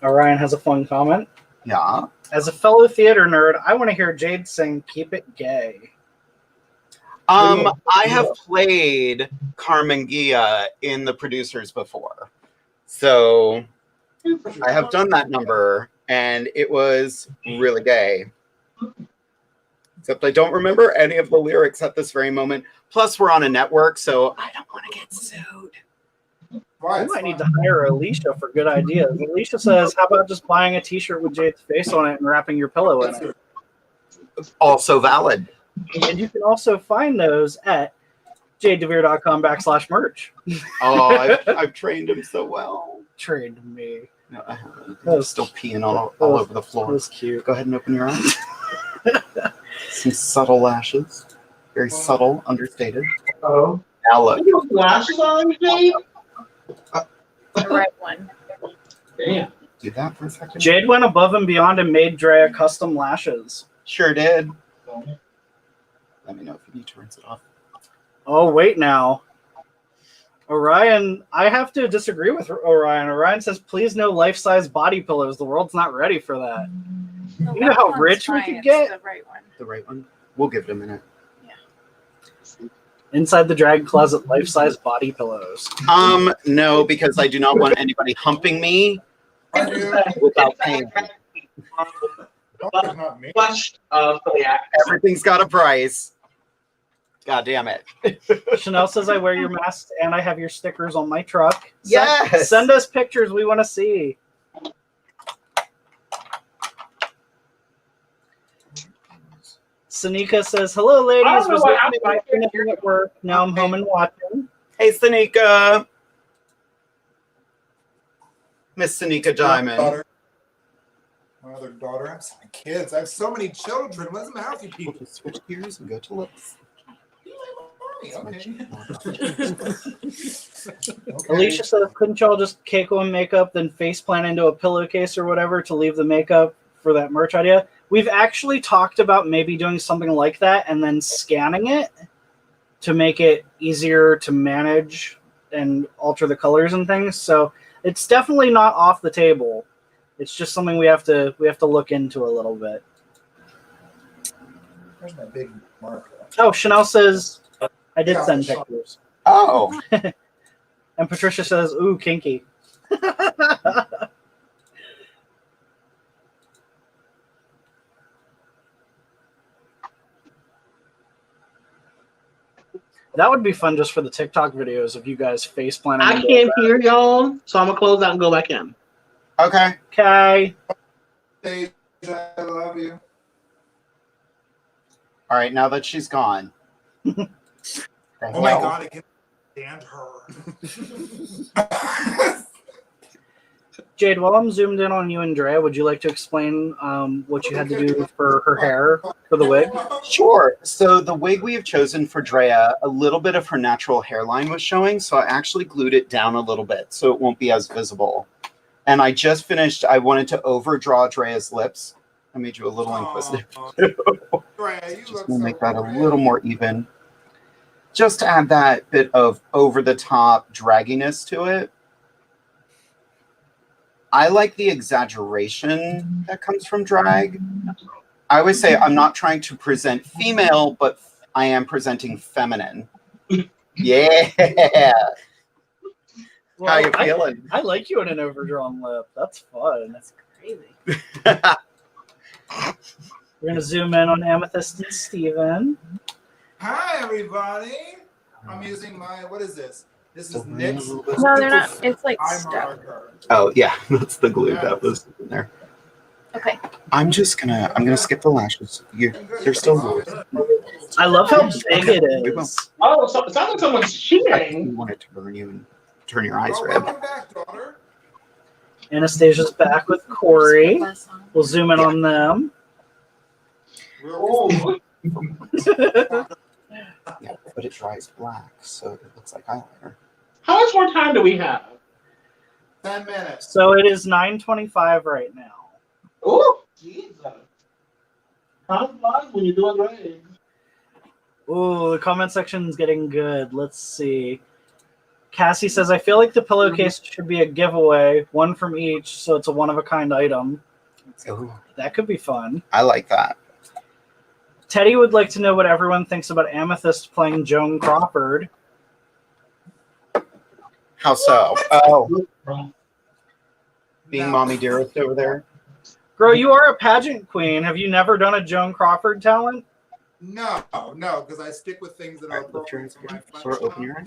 Orion has a fun comment. Yeah. As a fellow theater nerd, I want to hear Jade sing Keep It Gay. I have played Carmen Gia in the producers before. So I have done that number and it was really gay. Except I don't remember any of the lyrics at this very moment. Plus we're on a network, so I don't want to get sued. I might need to hire Alicia for good ideas. Alicia says, how about just buying a t-shirt with Jade's face on it and wrapping your pillow in it? Also valid. And you can also find those at jadedevere.com/merch. Oh, I've trained him so well. Trained me. No, I haven't. That was still peeing all over the floor. That was cute. Go ahead and open your eyes. Some subtle lashes. Very subtle, understated. Oh. Now look. You have lashes on, Jade? The right one. Damn. Do that for a second. Jade went above and beyond and made Drea custom lashes. Sure did. Let me know if you need to rinse it off. Oh, wait now. Orion, I have to disagree with Orion. Orion says, please no life-size body pillows. The world's not ready for that. You know how rich we could get? The right one. The right one? We'll give it a minute. Inside the drag closet, life-size body pillows. No, because I do not want anybody humping me without paying. Everything's got a price. God damn it. Chanel says I wear your mask and I have your stickers on my truck. Yes! Send us pictures we want to see. Sanika says, hello, ladies. Was listening at work. Now I'm home and watching. Hey, Sanika. Miss Sanika Diamond. My other daughter. I have so many kids. I have so many children. What does the matter with you people? Switch gears and go to lips. Okay. Alicia says, couldn't y'all just Keiko and makeup, then face plant into a pillowcase or whatever to leave the makeup for that merch idea? We've actually talked about maybe doing something like that and then scanning it to make it easier to manage and alter the colors and things. So it's definitely not off the table. It's just something we have to look into a little bit. There's my big mark. Oh, Chanel says I did send pictures. Oh. And Patricia says, ooh, kinky. That would be fun just for the TikTok videos of you guys face planting. I can't hear y'all, so I'm gonna close out and go back in. Okay. Okay. Hey, I love you. All right, now that she's gone. Oh my God, I can't stand her. Jade, while I'm zoomed in on you and Drea, would you like to explain what you had to do for her hair for the wig? Sure. So the wig we have chosen for Drea, a little bit of her natural hairline was showing, so I actually glued it down a little bit so it won't be as visible. And I just finished, I wanted to overdraw Drea's lips. I made you a little inquisitive. Just gonna make that a little more even. Just to add that bit of over-the-top dragginess to it. I like the exaggeration that comes from drag. I always say I'm not trying to present female, but I am presenting feminine. Yeah. Well, How you feeling? I like you in an overdrawn lip. That's fun. That's crazy. We're going to zoom in on Amethyst and Steven. Hi, everybody. I'm using my, what is this? This is NYX. No, they're not. It's like eye stuff. marker. Oh yeah, that's the glue that was in there. Okay. I'm gonna skip the lashes. They're still yours. I love how big it is. Oh, so it sounds like someone's I cheating. wanted to burn you and turn your eyes red. Anastasia's back with Corey. We'll zoom in on them. Oh. Yeah, but it dries black, so it looks like eyeliner. How much more time do we have? 10 minutes. So it is 9:25 right now. Oh, Jesus. Time flies when you're doing right. Ooh, the comment section's getting good. Let's see. Cassie says, I feel like the pillowcase should be a giveaway, one from each, so it's a one-of-a-kind item. Ooh, That could be fun. I like that. Teddy would like to know what everyone thinks about Amethyst playing Joan Crawford. How so? Oh, being Mommy Dearest over there. Girl, you are a pageant queen. Have you never done a Joan Crawford talent? No, because I stick with things that are appropriate for my flesh Sort of open tone. your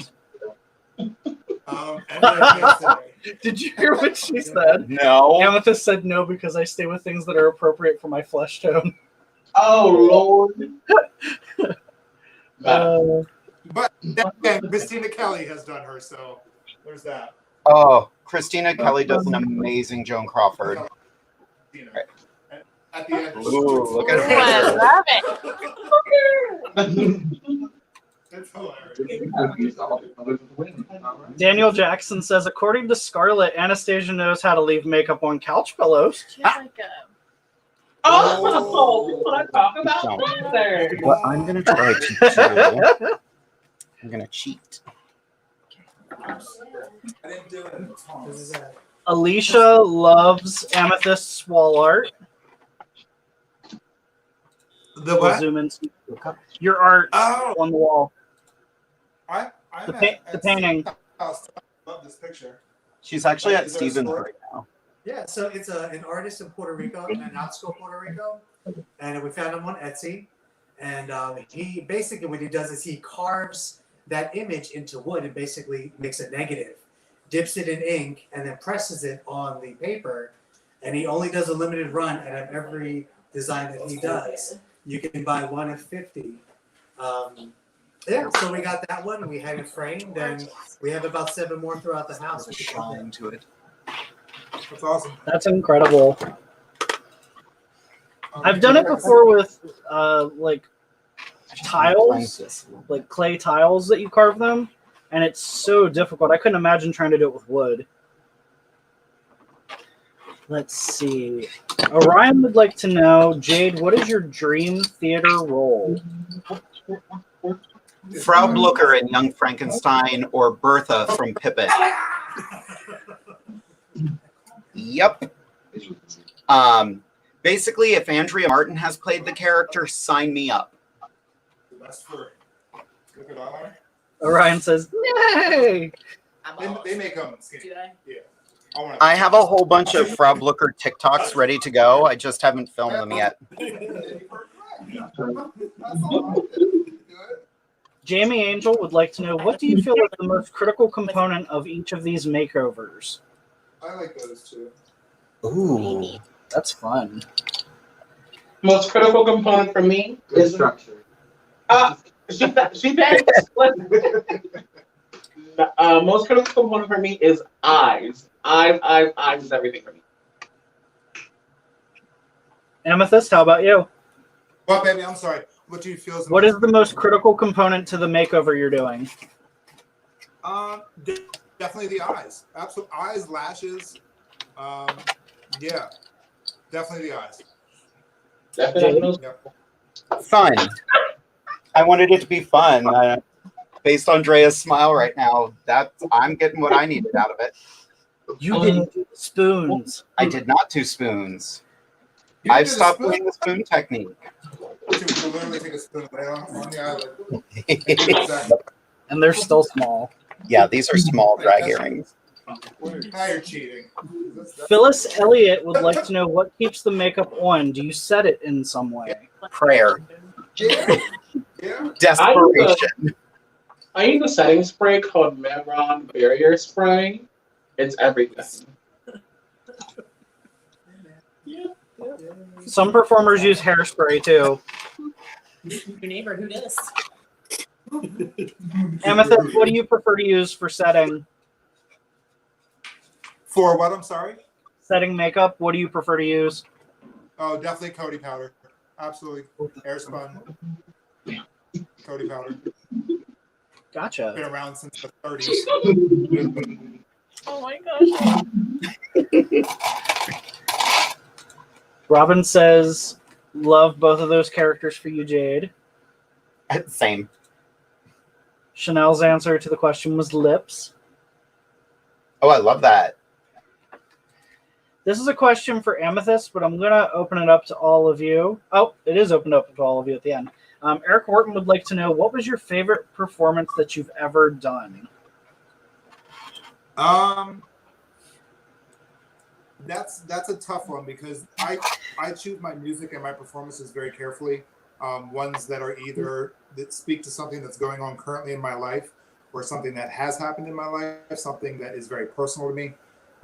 eyes. Did you hear what she said? No. Amethyst said no because I stay with things that are appropriate for my flesh tone. Oh, Lord. But again, Christina Kelly has done her, so there's that. Oh, Christina Kelly does an amazing Joan Crawford. Right. At the end. Ooh, look at Ooh, I her. love it. It's hilarious. Daniel Jackson says, according to Scarlett, Anastasia knows how to leave makeup on couch pillows. She has like a. Oh, that's what I talk about there. What I'm gonna try to do, I'm gonna cheat. I didn't do it. Alicia loves Amethyst wall art. The We'll what? zoom in. Your art Oh. on the wall. I'm The painting. I love this picture. She's actually at Is there a Steven's story? right now. Yeah, so it's an artist in Puerto Rico, in Knoxville, Puerto Rico, and we found him on Etsy. And he basically, what he does is he carves that image into wood and basically makes it negative, dips it in ink, and then presses it on the paper. And he only does a limited run out of every design that he does. You can buy one of 50. Yeah, so we got that one. We had it framed, and we have about 7 more throughout the house. Shine to it. That's awesome. That's incredible. I've done it before with like tiles, like clay tiles that you carve them, and it's so difficult. I couldn't imagine trying to do it with wood. Let's see. Orion would like to know, Jade, what is your dream theater role? Frau Blucher in Young Frankenstein or Bertha from Pippin. Yep. Basically, if Andrea Martin has played the character, sign me up. That's for look at eyeliner. Orion says, "Yay!" They make them skinny. Do they? Yeah. I have a whole bunch of Frau Blucher TikToks ready to go. I just haven't filmed them yet. Jamie Angel would like to know, what do you feel is the most critical component of each of these makeovers? I like those two. Ooh, that's fun. Most critical component for me is structure. She thanks. Most critical component for me is eyes. Eyes is everything for me. Amethyst, how about you? What, baby? I'm sorry. What do you feel is What is the most critical component to the makeover you're doing? Definitely the eyes. Absolutely, eyes, lashes. Yeah, definitely the eyes. Definitely. Fun. I wanted it to be fun. Based on Drea's smile right now, I'm getting what I needed out of it. You didn't do spoons. I did not do spoons. I've stopped doing the spoon technique. To literally take a spoon right on the eyelid. And they're still small. Yeah, these are small drag earrings. Now you're cheating. Phyllis Elliott would like to know what keeps the makeup on. Do you set it in some way? Prayer. Yeah. Desperation. I use a setting spray called Memron Barrier Spray. It's everything. Some performers use hairspray too. Your neighbor, who does? Amethyst, what do you prefer to use for setting? For what? I'm sorry? Setting makeup, what do you prefer to use? Oh, definitely Coty powder. Absolutely. Air spun. Coty powder. Gotcha. Been around since the 30s. Oh my gosh. Robin says, love both of those characters for you, Jade. Same. Chanel's answer to the question was lips. Oh, I love that. This is a question for Amethyst, but I'm going to open it up to all of you. Oh, it is opened up to all of you at the end. Eric Horton would like to know, what was your favorite performance that you've ever done? That's a tough one because I choose my music and my performances very carefully. Ones that are either that speak to something that's going on currently in my life or something that has happened in my life, something that is very personal to me.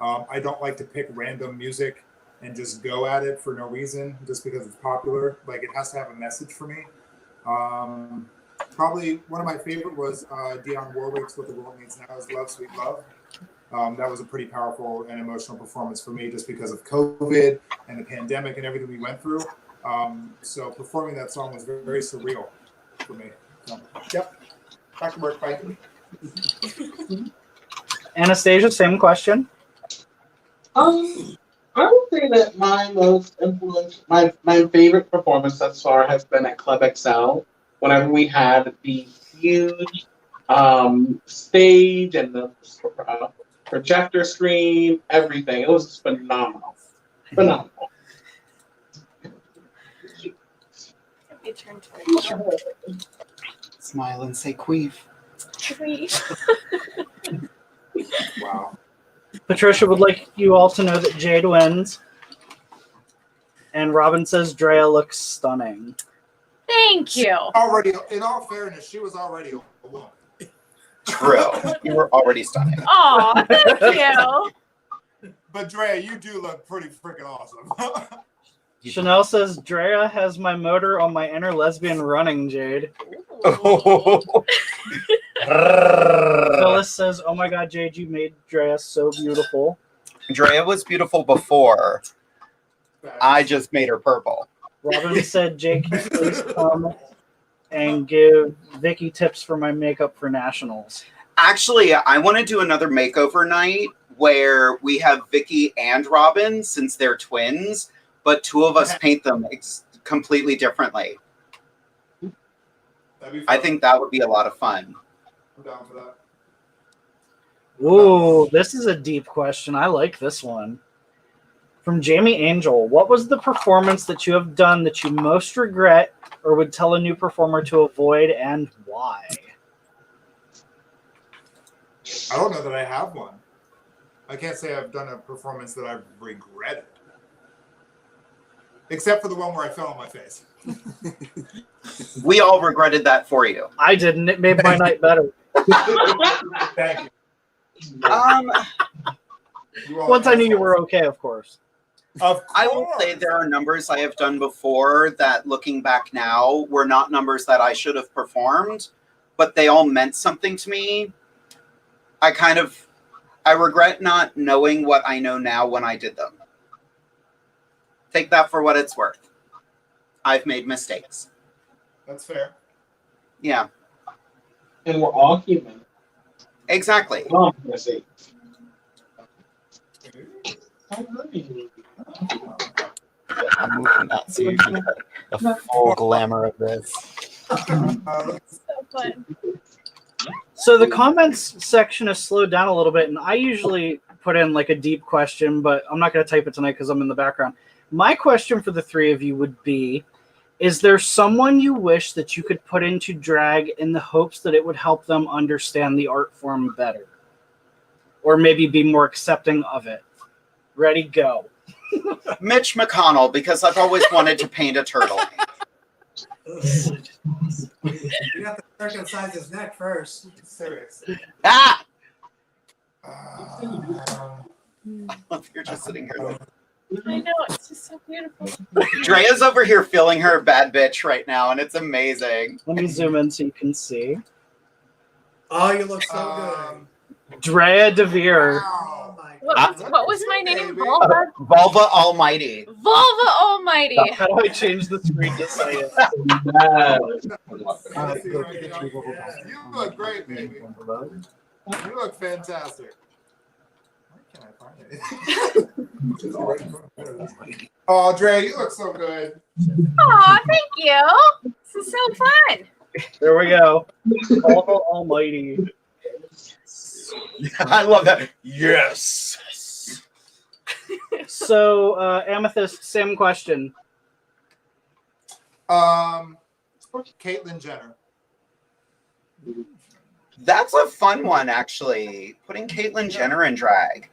I don't like to pick random music and just go at it for no reason just because it's popular. Like, it has to have a message for me. Probably one of my favorite was Dionne Warwick's What the World Needs Now Is Love, Sweet Love. That was a pretty powerful and emotional performance for me just because of COVID and the pandemic and everything we went through. So performing that song was very, very surreal for me. So, yep. Back to work. Bye. Anastasia, same question. I would say that my most influential, my favorite performance thus far has been at Club XL. Whenever we had the huge stage and the projector screen, everything. It was phenomenal. Phenomenal. Smile and say queef. Wow. Patricia would like you all to know that Jade wins. And Robin says Drea looks stunning. Thank you. Already, in all fairness, she was already a woman. True. You were already stunning. Oh, thank you. But Drea, you do look pretty freaking awesome. Chanel says Drea has my motor on my inner lesbian running, Jade. Phyllis says, oh my god, Jade, you made Drea so beautiful. Drea was beautiful before. I just made her purple. Robin said, Jake, can you please come and give Vicky tips for my makeup for nationals? Actually, I want to do another makeover night where we have Vicky and Robin, since they're twins, but two of us paint them completely differently. I think that would be a lot of fun. I'm down for that. Ooh, this is a deep question. I like this one. From Jamie Angel, what was the performance that you have done that you most regret or would tell a new performer to avoid, and why? I don't know that I have one. I can't say I've done a performance that I've regretted. Except for the one where I fell on my face. We all regretted that for you. I didn't. It made my night better. Thank you. Once I knew you were okay, of course. I will say there are numbers I have done before that, looking back now, were not numbers that I should have performed, but they all meant something to me. I kind of I regret not knowing what I know now when I did them. Take that for what it's worth. I've made mistakes. That's fair. Yeah. And we're all human. Exactly. Oh, mistakes. I'm moving that so you can get the full glamour of this. So fun. So the comments section has slowed down a little bit, and I usually put in like a deep question, but I'm not going to type it tonight because I'm in the background. My question for the three of you would be, is there someone you wish that you could put into drag in the hopes that it would help them understand the art form better? Or maybe be more accepting of it? Ready, go. Mitch McConnell, because I've always wanted to paint a turtle. You have to circumcise his neck first. Serious. Ah! You're just sitting here. I know, it's just so beautiful. Drea's over here feeling her bad bitch right now, and it's amazing. Let me zoom in so you can see. Oh, you look so good. Drea DeVere. What was my name? Vulva? Vulva Almighty. Vulva Almighty. How do I change the screen to say it? You look great, baby. You look fantastic. Why can't I find it? Oh, Dre, you look so good. Aw, thank you. This is so fun. There we go. Vulva Almighty. I love that. Yes. So, Amethyst, same question. Caitlyn Jenner. That's a fun one, actually. Putting Caitlyn Jenner in drag.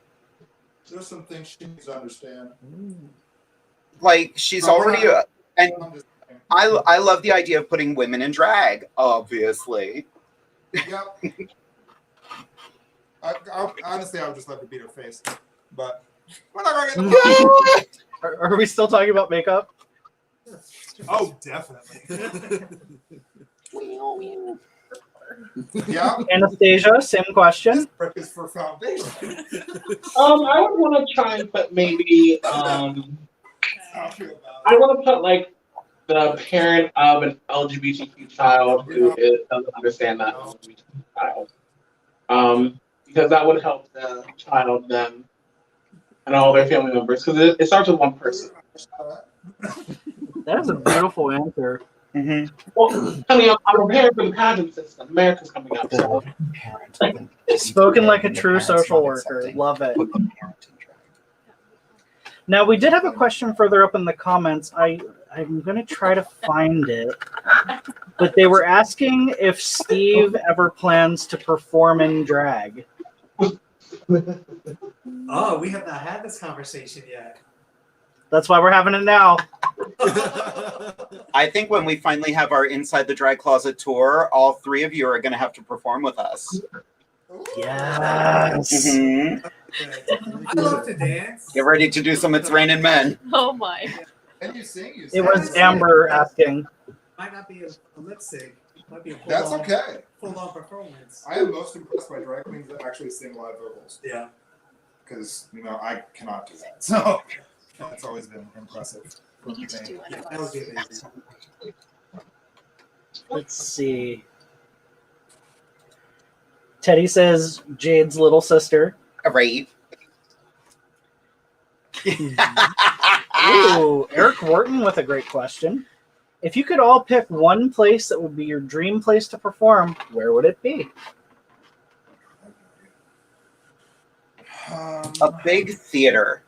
There's some things she needs to understand. Like, she's already... and I love the idea of putting women in drag, obviously. Yep. Honestly, I would just love to beat her face. But we're not going to get the Are we still talking about makeup? Oh, definitely. Yeah. Anastasia, same question. Is for foundation. I would want to try and put maybe I want to put like the parent of an LGBTQ child who doesn't understand that LGBTQ child. Because that would help the child, them, and all their family members. Because it starts with one person. That is a beautiful answer. Mm-hmm. Well, I mean, I'm preparing for the pageant system. America's coming up. So. Spoken like a true social worker. Love it. Now, we did have a question further up in the comments. I'm going to try to find it. But they were asking if Steve ever plans to perform in drag. Oh, we have not had this conversation yet. That's why we're having it now. I think when we finally have our Inside the Drag Closet tour, all three of you are going to have to perform with us. Yes. Mm-hmm. I love to dance. Get ready to do some It's Raining Men. Oh my. And you sing. It was Amber asking. Might not be a lip sync. Might be a That's okay. Full-on performance. I am most impressed by drag queens that actually sing live vocals. Yeah. Because, I cannot do that. So that's always been impressive. We need to do one of That would be amazing. Let's see. Teddy says Jade's little sister. Right. Ooh, Eric Wharton with a great question. If you could all pick one place that would be your dream place to perform, where would it be? A big theater.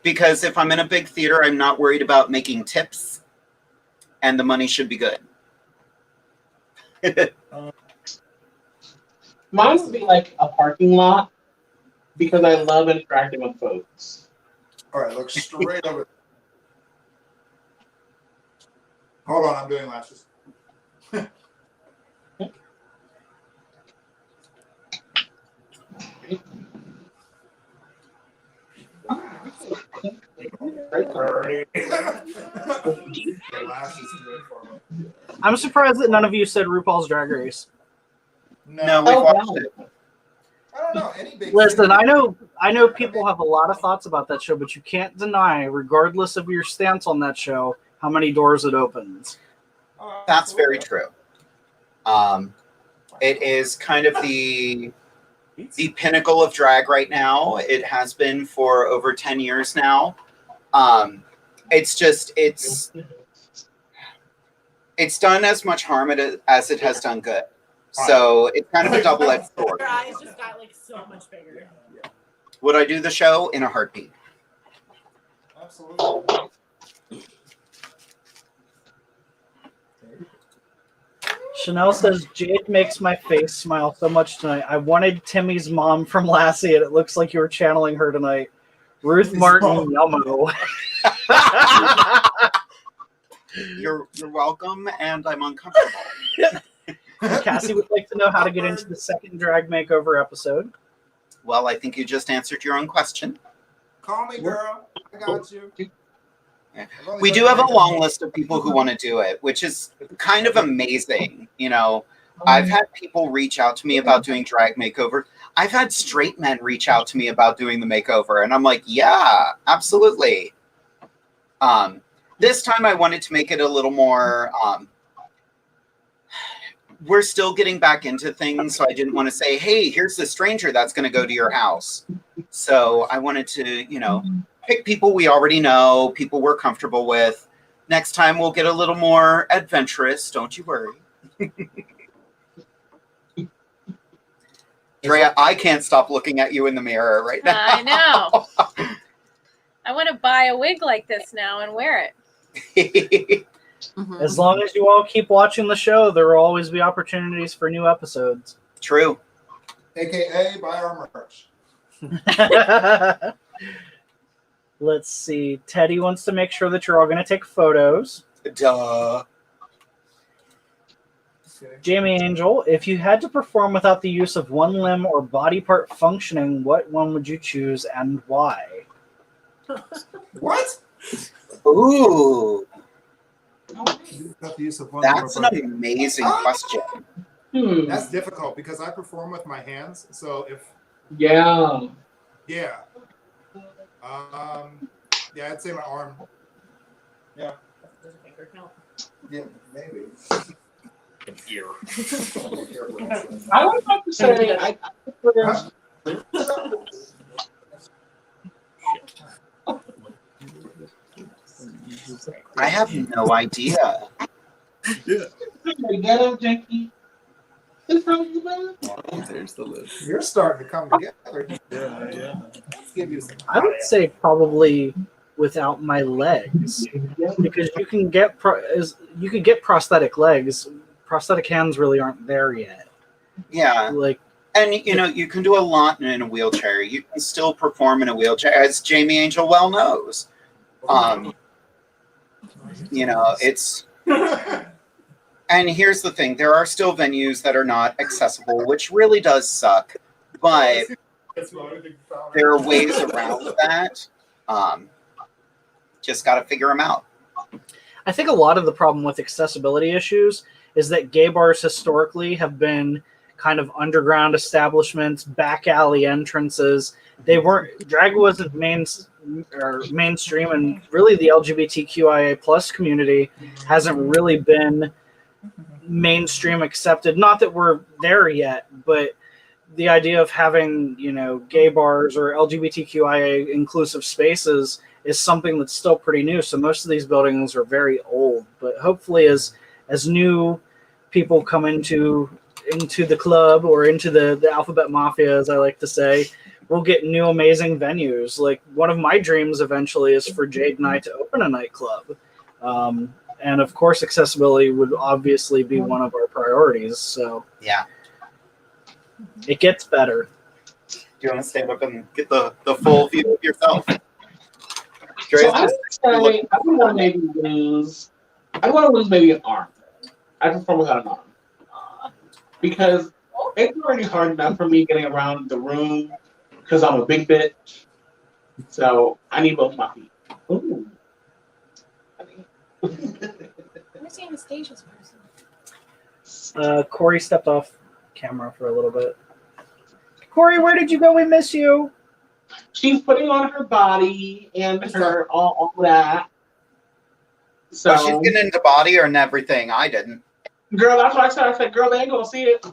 Because if I'm in a big theater, I'm not worried about making tips, and the money should be good. Mine would be like a parking lot because I love interacting with folks. All right, look straight over. Hold on, I'm doing lashes. I'm surprised that none of you said RuPaul's Drag Race. No, we watched it. I don't know. Any big Listen, city. I know people have a lot of thoughts about that show, but you can't deny, regardless of your stance on that show, how many doors it opens. That's very true. It is kind of the pinnacle of drag right now. It has been for over 10 years now. It's done as much harm as it has done good. So it's kind of a double-edged sword. Your eyes just got like so much bigger. Would I do the show? In a heartbeat. Absolutely. Chanel says, Jade makes my face smile so much tonight. I wanted Timmy's mom from Lassie, and it looks like you were channeling her tonight. Ruth Martin Yummo. You're welcome, and I'm uncomfortable. Cassie would like to know how to get into the second drag makeover episode. Well, I think you just answered your own question. Call me, girl. I got you. We do have a long list of people who want to do it, which is kind of amazing. You know, I've had people reach out to me about doing drag makeover. I've had straight men reach out to me about doing the makeover, and I'm like, yeah, absolutely. This time I wanted to make it a little more, we're still getting back into things, so I didn't want to say, hey, here's the stranger that's going to go to your house. So I wanted to, you know, pick people we already know, people we're comfortable with. Next time we'll get a little more adventurous, don't you worry. Drea, I can't stop looking at you in the mirror right now. I know. I want to buy a wig like this now and wear it. As long as you all keep watching the show, there will always be opportunities for new episodes. True. AKA buy our merch. Let's see. Teddy wants to make sure that you're all going to take photos. Duh. Jamie Angel, if you had to perform without the use of one limb or body part functioning, what one would you choose and why? What? Ooh. That's an amazing question. That's difficult because I perform with my hands. So if yeah, yeah, I'd say my arm. Yeah. Does a finger count? Yeah, maybe. Ear. I would have to say I prefer. I have no idea. Yeah. Get up, Jackie. There's the list. You're starting to come together. Yeah. Let's give you some. I would say probably without my legs, because you can get prosthetic legs. Prosthetic hands really aren't there yet. Yeah. Like, and you know, you can do a lot in a wheelchair. You can still perform in a wheelchair, as Jamie Angel well knows. You know, it's. And here's the thing: there are still venues that are not accessible, which really does suck. But there are ways around that. Just got to figure them out. I think a lot of the problem with accessibility issues is that gay bars historically have been kind of underground establishments, back alley entrances. They weren't, drag wasn't mainstream, and really the LGBTQIA plus community hasn't really been mainstream accepted. Not that we're there yet, but the idea of having, you know, gay bars or LGBTQIA inclusive spaces is something that's still pretty new. So most of these buildings are very old, but hopefully as new people come into the club or into the alphabet mafia, as I like to say, we'll get new amazing venues. Like, one of my dreams eventually is for Jade and I to open a nightclub. And of course, accessibility would obviously be one of our priorities. So yeah, it gets better. Do you want to stand up and get the full view of yourself? So I would want to maybe lose. I want to lose maybe an arm. I perform without an arm because it's already hard enough for me getting around the room because I'm a big bitch. So I need both my feet. Ooh. Let me see Anastasia's person. Corey stepped off camera for a little bit. Corey, where did you go? We miss you. She's putting on her body and her all that. So she's getting into body or in everything. I didn't. Girl, that's what I said. I said, girl, they ain't gonna see it.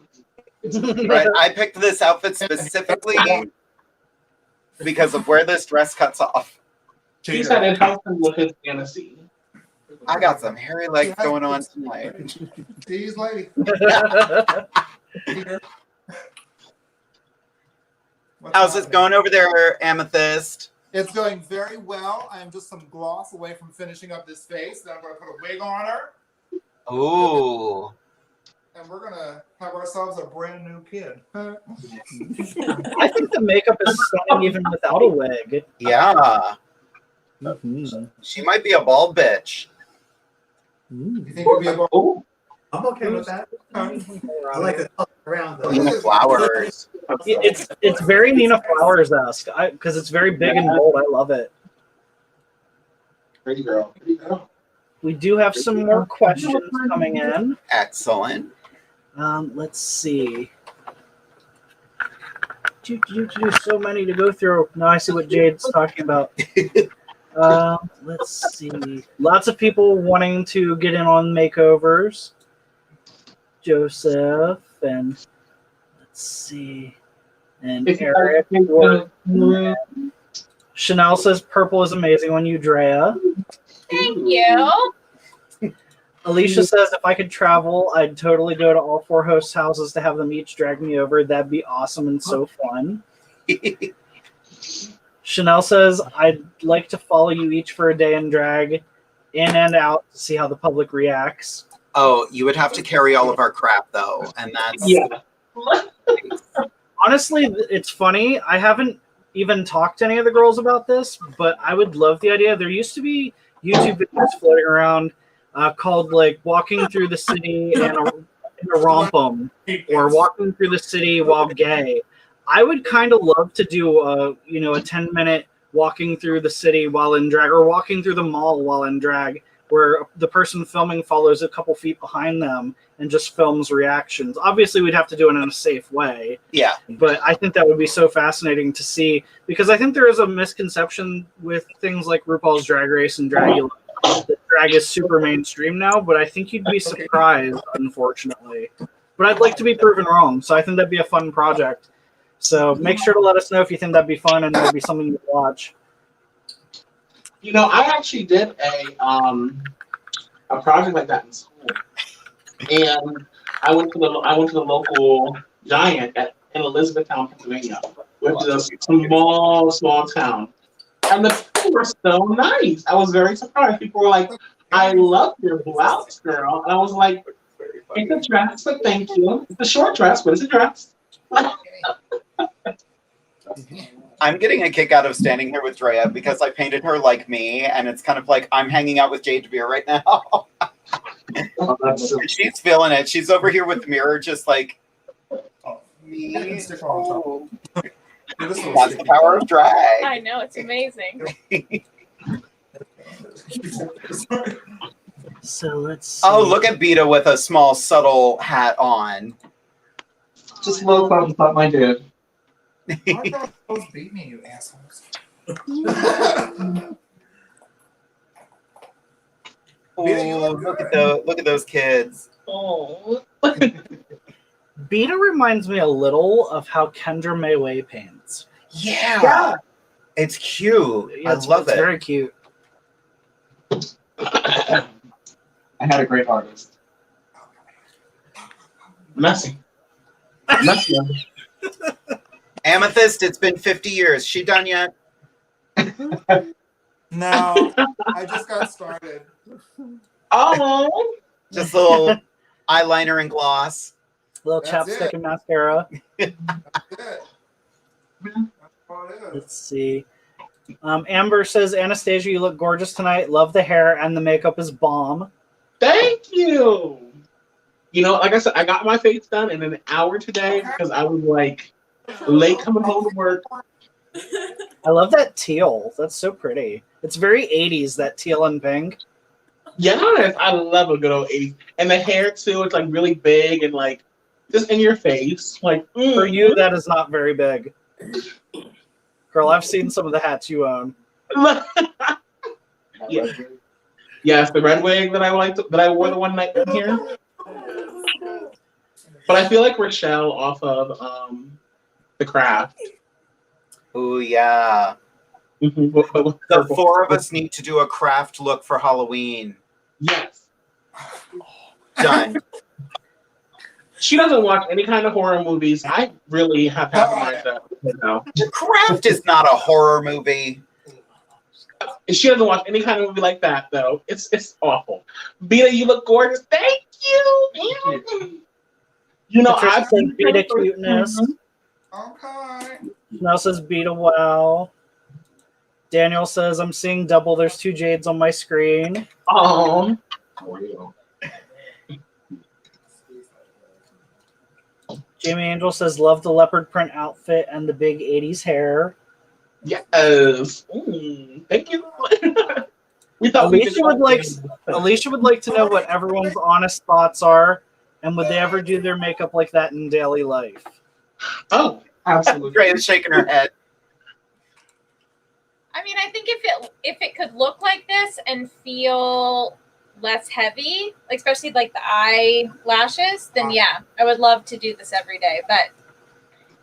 Right. I picked this outfit specifically because of where this dress cuts off. She said it helps him with his fantasy. I got some hairy legs going on tonight. These lady. How's it going over there, Amethyst? It's going very well. I am just some gloss away from finishing up this face. Then I'm going to put a wig on her. Ooh. And we're going to have ourselves a brand new kid. I think the makeup is stunning even without a wig. Yeah. She might be a bald bitch. You think it'll be a bald? I'm okay with that. I like the color around the Nina Flowers. It's very Nina Flowers-esque because it's very big and bold. I love it. Pretty girl. Pretty girl. We do have some more questions coming in. Excellent. Let's see. So many to go through. Now I see what Jade's talking about. Let's see. Lots of people wanting to get in on makeovers. Joseph and let's see. And Eric. Chanel says purple is amazing on you, Drea. Thank you. Alicia says if I could travel, I'd totally go to all 4 host houses to have them each drag me over. That'd be awesome and so fun. Chanel says I'd like to follow you each for a day in drag, in and out, to see how the public reacts. Oh, you would have to carry all of our crap though, and that's Honestly, it's funny. I haven't even talked to any of the girls about this, but I would love the idea. There used to be YouTube videos floating around called like walking through the city in a rompum, or walking through the city while gay. I would kind of love to do a 10-minute walking through the city while in drag, or walking through the mall while in drag, where the person filming follows a couple feet behind them and just films reactions. Obviously, we'd have to do it in a safe way. Yeah. But I think that would be so fascinating to see, because I think there is a misconception with things like RuPaul's Drag Race and Dragula. That drag is super mainstream now, but I think you'd be surprised, unfortunately. But I'd like to be proven wrong, so I think that'd be a fun project. So make sure to let us know if you think that'd be fun and it'd be something to watch. You know, I actually did a project like that in school, and I went to the local Giant in Elizabethtown, Pennsylvania, which is a small town, and the people were so nice. I was very surprised. People were like, "I love your blouse, girl," and I was like, "It's a dress, but thank you. It's a short dress, but it's a dress." I'm getting a kick out of standing here with Drea because I painted her like me, and it's kind of like I'm hanging out with Jade DeVere right now. And she's feeling it. She's over here with the mirror, just like me. That's the power of drag. I know, it's amazing. So let's see. Oh, look at BEATA with a small, subtle hat on. Just low thumbs up, my dude. Why don't those beat me, you assholes? Oh, look at those kids. Oh. BEATA reminds me a little of how Kendra Mayway paints. Yeah. It's cute. Yeah, I love it's it. very cute. I had a great artist. Messy. Amethyst, it's been 50 years. She done yet? No, I just got started. Oh, just a little eyeliner and gloss. Little chapstick and mascara. That's it. Let's see. Amber says, Anastasia, you look gorgeous tonight. Love the hair and the makeup is bomb. Thank you. You know, like I said, I got my face done in an hour today because I was like late coming home to work. I love that teal. That's so pretty. It's very 80s, that teal and pink. Yes, I love a good old 80s. And the hair too, it's like really big and like just in your face. Like For you, that is not very big. Girl, I've seen some of the hats you own. Yeah. Yes, the red wig that I wore the one night in here. But I feel like Rochelle off of The Craft. Oh yeah. The four of us need to do a craft look for Halloween. Yes. Done. She doesn't watch any kind of horror movies. I really have half a mind that. The Craft is not a horror movie. She doesn't watch any kind of movie like that, though. It's awful. Beta, you look gorgeous. Thank you. You know, Patricia I've says Beta cuteness. Okay. Now says Beta wow. Daniel says I'm seeing double. There's two Jades on my screen. Oh. Jamie Angel says love the leopard print outfit and the big 80s hair. Yes. Thank you. We thought Alicia would like to know what everyone's honest thoughts are, and would they ever do their makeup like that in daily life? Oh, absolutely. Andreya's shaking her head. I mean, I think if it could look like this and feel less heavy, like especially like the eyelashes, then yeah, I would love to do this every day. But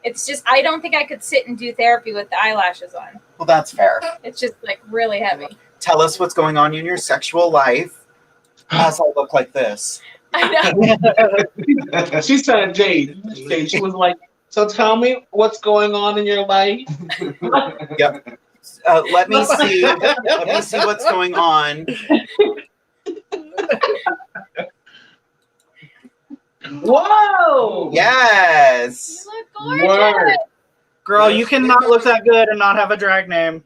it's just, I don't think I could sit and do therapy with the eyelashes on. Well, that's fair. It's just like really heavy. Tell us what's going on in your sexual life as I look like this. I know. She said, Jade, she was like, so tell me what's going on in your life. Yep. Let me see. Let me see what's going on. Whoa! Yes. You look gorgeous. Word. Girl, you cannot look that good and not have a drag name.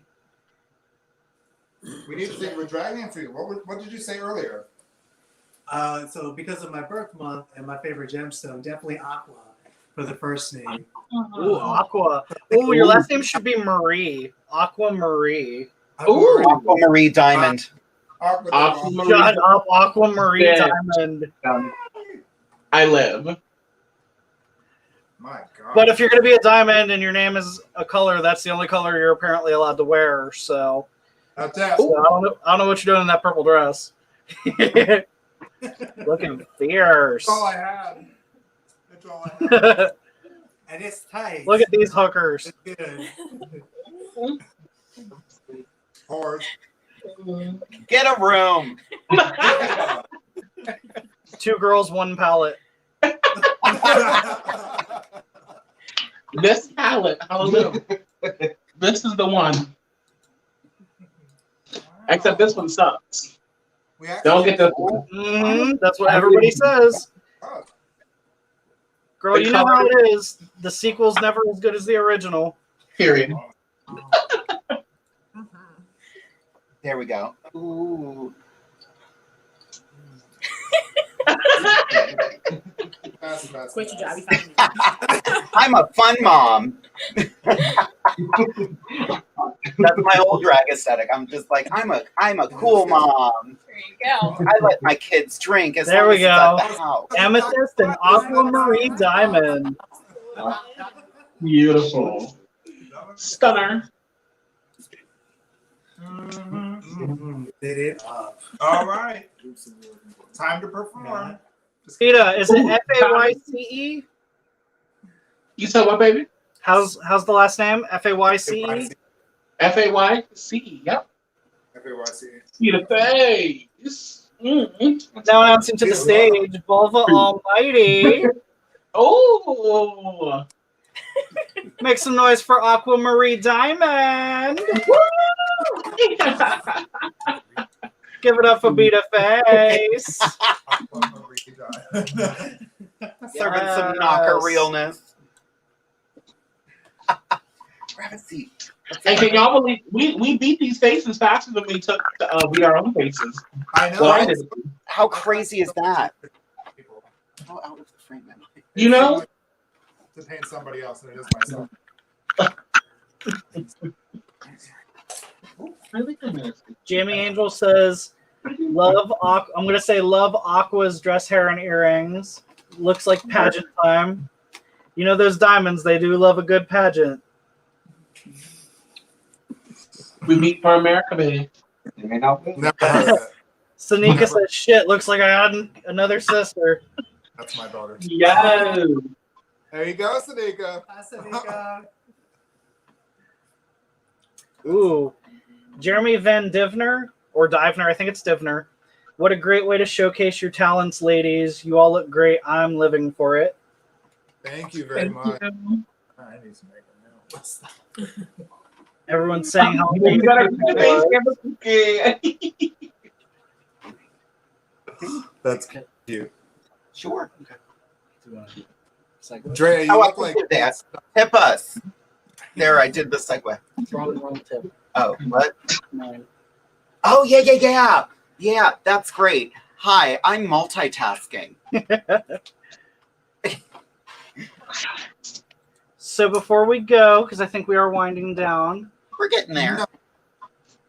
We need to think of a drag name for you. What did you say earlier? So because of my birth month and my favorite gemstone, definitely Aqua for the first name. Ooh, Aqua. Ooh, your last name should be Marie. Aqua Marie. Ooh, Aqua Marie Diamond. Shut up, Aqua Marie Diamond. I live. My God. But if you're going to be a diamond and your name is a color, that's the only color you're apparently allowed to wear. So, I don't know what you're doing in that purple dress. Looking fierce. That's all I had. That's all I had. And it's tight. Look at these hookers. It's good. Whores. Get a room. 2 girls, 1 palette. This palette, hallelujah. This is the one. Except this one sucks. Don't get this one. That's what everybody says. Girl, you know how it is. The sequel's never as good as the original. Period. There we go. Ooh. Quit your job. You I'm a fun mom. That's my old drag aesthetic. I'm just like, I'm a cool mom. There you go. I let my kids drink as There long we as it's go. at the house. Amethyst and Aquamarine Diamond. Beautiful. Stunner. Did it up. All right. Time to perform. Peter, is it F-A-Y-C-E? You said what, baby? How's the last name? F-A-Y-C-E? F-A-Y-C-E, yep. F-A-Y-C-E. Peter Face. Now announcing to the stage, Vulva Almighty. Oh. Make some noise for Aquamarine Diamond. Give it up for Beata Face. Serving some knocker realness. Grab a seat. And can y'all believe we beat these faces faster than we took to beat our own faces? I know. Well, I did. How crazy is that? How out of the frame am I? You know? To paint somebody else than it is myself. Jamie Angel says, I'm going to say love Aqua's dress, hair, and earrings. looks like pageant time. You know those diamonds, they do love a good pageant. We meet for America, baby. You may not win. Never heard of it. Sanika said, shit, looks like I had another sister. That's my daughter. Yes. There you go, Sanika. Hi, Sanika. Ooh. Jeremy Van Divner, or Divner, I think it's Divner. What a great way to showcase your talents, ladies. You all look great. I'm living for it. Thank you very much. You. I need some makeup now. Everyone's saying how You better cookie. That's cute. Sure. Dre, you Oh, I look like did that. Tip us. There, I did the segue. Wrong tip. Oh, what? Mine. Oh, yeah. Yeah, that's great. Hi, I'm multitasking. So before we go, because I think we are winding down, We're getting there. No.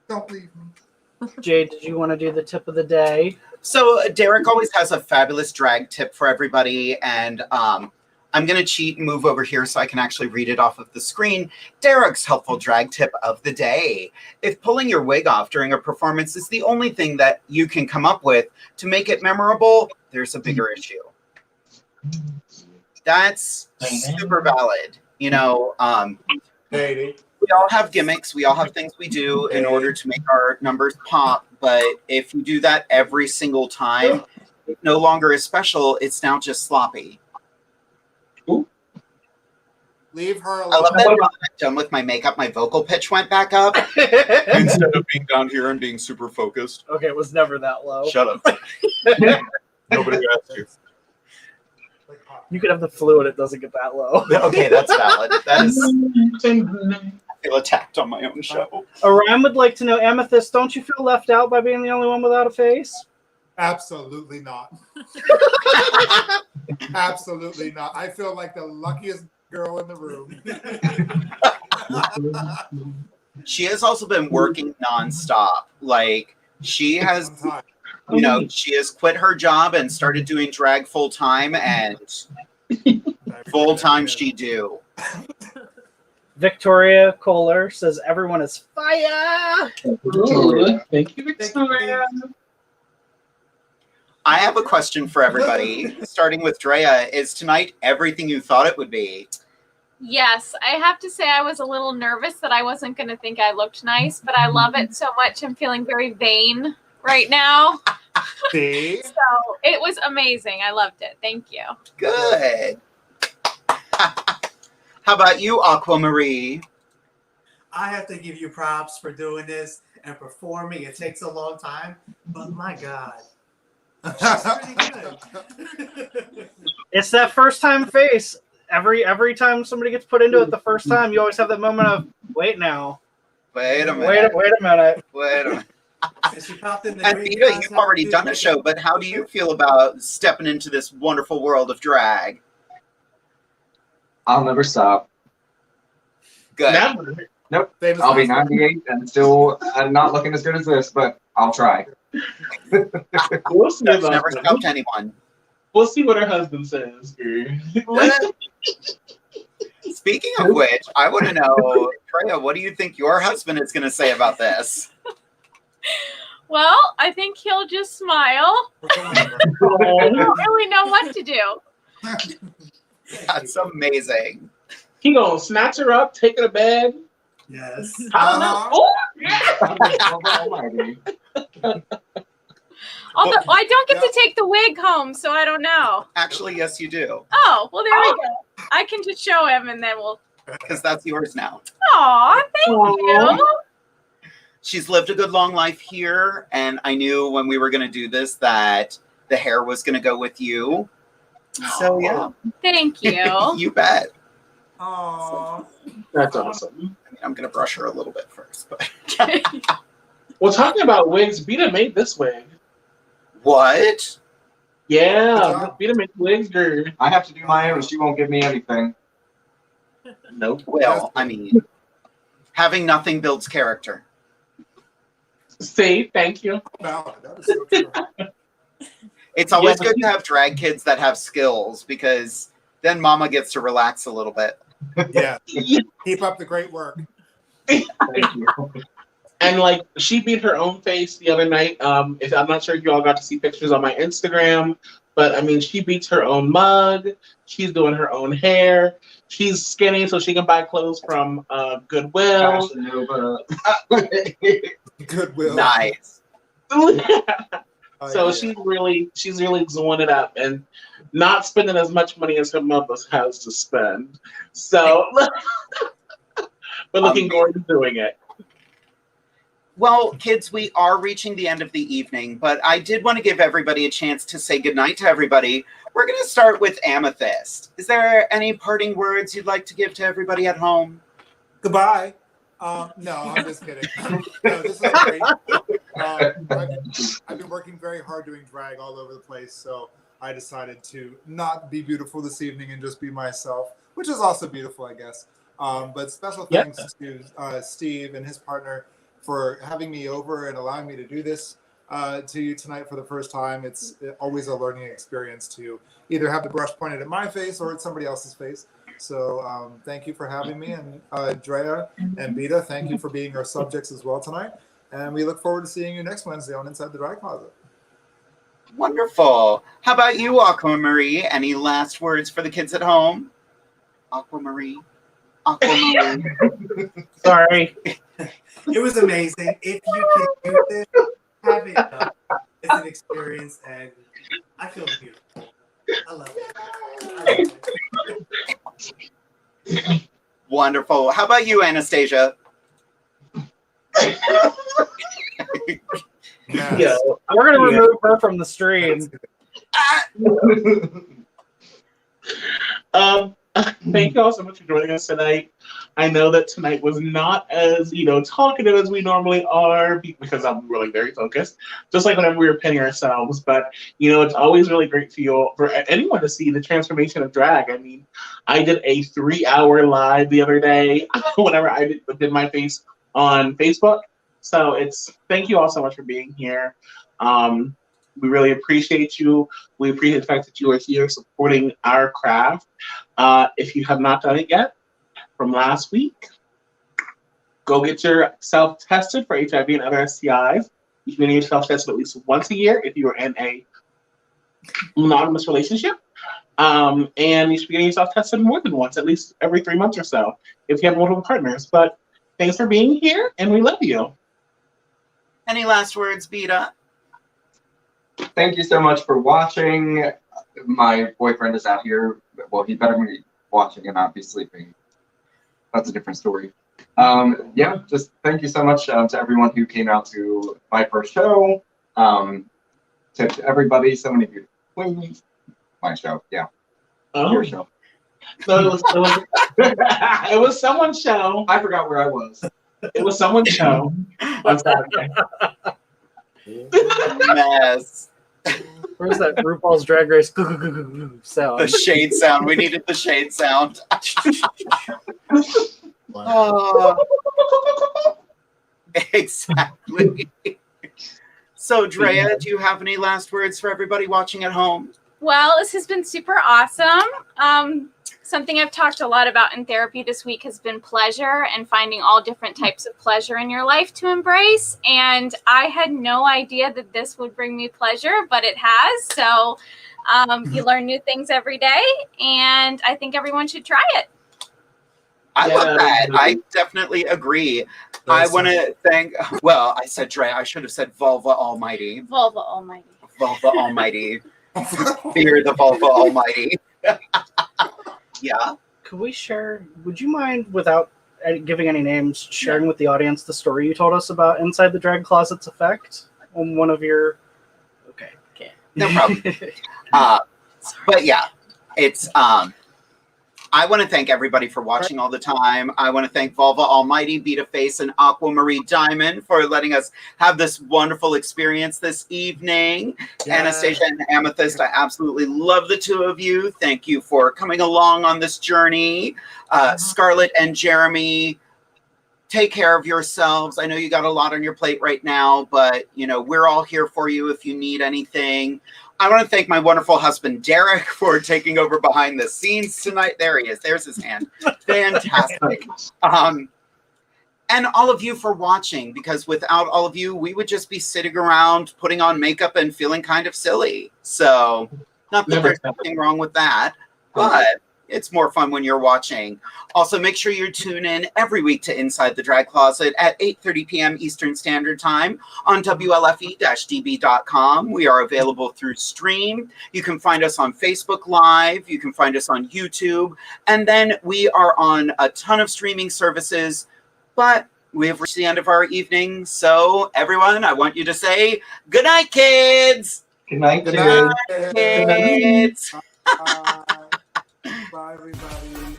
Don't leave me. Jade, did you want to do the tip of the day? So Derek always has a fabulous drag tip for everybody, and I'm going to cheat and move over here so I can actually read it off of the screen. Derek's helpful drag tip of the day. If pulling your wig off during a performance is the only thing that you can come up with to make it memorable, there's a bigger issue. That's super valid. You know, Katie. we all have gimmicks. We all have things we do in order to make our numbers pop. But if you do that every single time, it no longer is special. It's now just sloppy. Leave her alone. I love that now that I'm done with my makeup, my vocal pitch went back up. Instead of being down here and being super focused. Okay, it was never that low. Shut up. Nobody asked you. You could have the flu and it doesn't get that low. Okay, that's valid. That is. I feel attacked on my own show. Orion would like to know, Amethyst, don't you feel left out by being the only one without a face? Absolutely not. Absolutely not. I feel like the luckiest girl in the room. She has also been working nonstop. Like, she has, you know, she has quit her job and started doing drag full time, and full time she do. Victoria Kohler says everyone is fire. Thank you, Victoria. I have a question for everybody, starting with Drea. Is tonight everything you thought it would be? Yes, I have to say I was a little nervous that I wasn't going to think I looked nice, but I love it so much. I'm feeling very vain right now. See? So it was amazing. I loved it. Thank you. Good. How about you, Aquamarie? I have to give you props for doing this and performing. It takes a long time, but my God. She's pretty good. It's that first time face. Every time somebody gets put into it the first time, you always have that moment of, wait now. Wait a minute. Wait a minute. Wait a minute. And she popped in the And green BEATA, glass you've already outfit. done a show, but how do you feel about stepping into this wonderful world of drag? I'll never stop. Good. Never. Nope. Famous I'll be last 98 and still not looking as good as this, but I'll try. We'll see That's about never that. stopped anyone. We'll see what her husband says. Speaking of which, I want to know, Freya, what do you think your husband is going to say about this? Well, I think he'll just smile. I don't really know what to do. That's amazing. He gonna snatch her up, take her to bed. Yes. I don't know. Oh, Although I don't get to take the wig home, so I don't know. Actually, yes, you do. Oh, well, there we go. I can just show him, and then we'll. Because that's yours now. Aw, thank you. She's lived a good long life here, and I knew when we were going to do this that the hair was going to go with you. So, yeah. Thank you. You bet. Aww. That's awesome. I mean, I'm going to brush her a little bit first. But Well, talking about wigs, BEATA made this wig. what? Yeah, BEATA made wigs, girl. I have to do my own. She won't give me anything. Nope. Well, I mean, having nothing builds character. See, thank you. That is so true. It's always good to have drag kids that have skills because then mama gets to relax a little bit. Yeah. Keep up the great work. Thank you. And like she beat her own face the other night. I'm not sure if you all got to see pictures on my Instagram, but I mean, she beats her own mug. She's doing her own hair. She's skinny, so she can buy clothes from Goodwill. Goodwill. Nice. So she's really doing it up and not spending as much money as her mother has to spend. So, but looking gorgeous doing it. Well, kids, we are reaching the end of the evening, but I did want to give everybody a chance to say goodnight to everybody. We're going to start with Amethyst. Is there any parting words you'd like to give to everybody at home? Goodbye. No, I'm just kidding. No, this is great. I've been working very hard doing drag all over the place, so I decided to not be beautiful this evening and just be myself, which is also beautiful, I guess. But special thanks to Steve and his partner for having me over and allowing me to do this to you tonight for the first time. It's always a learning experience to either have the brush pointed at my face or at somebody else's face. So thank you for having me. And Andrea and BEATA, thank you for being our subjects as well tonight. And we look forward to seeing you next Wednesday on Inside the Drag Closet. Wonderful. How about you, Aquamarie? Any last words for the kids at home? Aquamarie. Sorry. It was amazing. If you can do this, have it done. It's an experience, and I feel beautiful. I love it. Wonderful. How about you, Anastasia? Yeah, we're gonna remove her from the stream. Thank you all so much for joining us tonight. I know that tonight was not as, talkative as we normally are because I'm really very focused, just like whenever we were pinning ourselves. But, it's always really great for anyone to see the transformation of drag. I mean, I did a 3-hour live the other day whenever I did my face on Facebook. So thank you all so much for being here. We really appreciate you. We appreciate the fact that you are here supporting our craft. If you have not done it yet, from last week, go get yourself tested for HIV and other STIs. You should get yourself tested at least once a year if you are in a monogamous relationship. And you should be getting yourself tested more than once, at least every 3 months or so, if you have multiple partners. But thanks for being here, and we love you. Any last words, BEATA? Thank you so much for watching. My boyfriend is out here. Well, he better be watching and not be sleeping. That's a different story. Yeah, just thank you so much to everyone who came out to my first show. To everybody, so many beautiful queens. My show, yeah. Your show. So it was someone's show. I forgot where I was. It was someone's show on Saturday. Mess. Where's that RuPaul's Drag Race sound? The shade sound. We needed the shade sound. Oh. Exactly. So, Drea, do you have any last words for everybody watching at home? Well, this has been super awesome. Something I've talked a lot about in therapy this week has been pleasure and finding all different types of pleasure in your life to embrace. And I had no idea that this would bring me pleasure, but it has. So you learn new things every day, and I think everyone should try it. I love that. I definitely agree. I want to thank, well, I said Drea. I should have said Vulva Almighty. Vulva Almighty. Vulva Almighty. Fear the Vulva Almighty. Yeah. Could we share, would you mind, without giving any names, sharing with the audience the story you told us about Inside the Drag Closet's effect on one of your, okay. No problem. But yeah, it's, I want to thank everybody for watching all the time. I want to thank Vulva Almighty, BEATA FAYCE, and Aquamarie Diamond for letting us have this wonderful experience this evening. Yeah. Anastasia and Amethyst, I absolutely love the two of you. Thank you for coming along on this journey. Scarlett and Jeremy, take care of yourselves. I know you got a lot on your plate right now, but, you know, we're all here for you if you need anything. I want to thank my wonderful husband, Derek, for taking over behind the scenes tonight. There he is. There's his hand. Fantastic. And all of you for watching, because without all of you, we would just be sitting around putting on makeup and feeling kind of silly. So not that there's anything wrong with that, but it's more fun when you're watching. Also, make sure you tune in every week to Inside the Drag Closet at 8:30 p.m. Eastern Standard Time on WLFE-DB.com. We are available through stream. You can find us on Facebook Live. You can find us on YouTube. And then we are on a ton of streaming services. But we have reached the end of our evening. So, everyone, I want you to say good night, kids. Good night, good night, kids. Bye, everybody.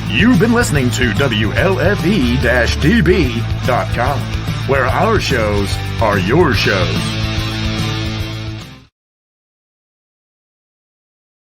You've been listening to WLFE-DB.com, where our shows are your shows.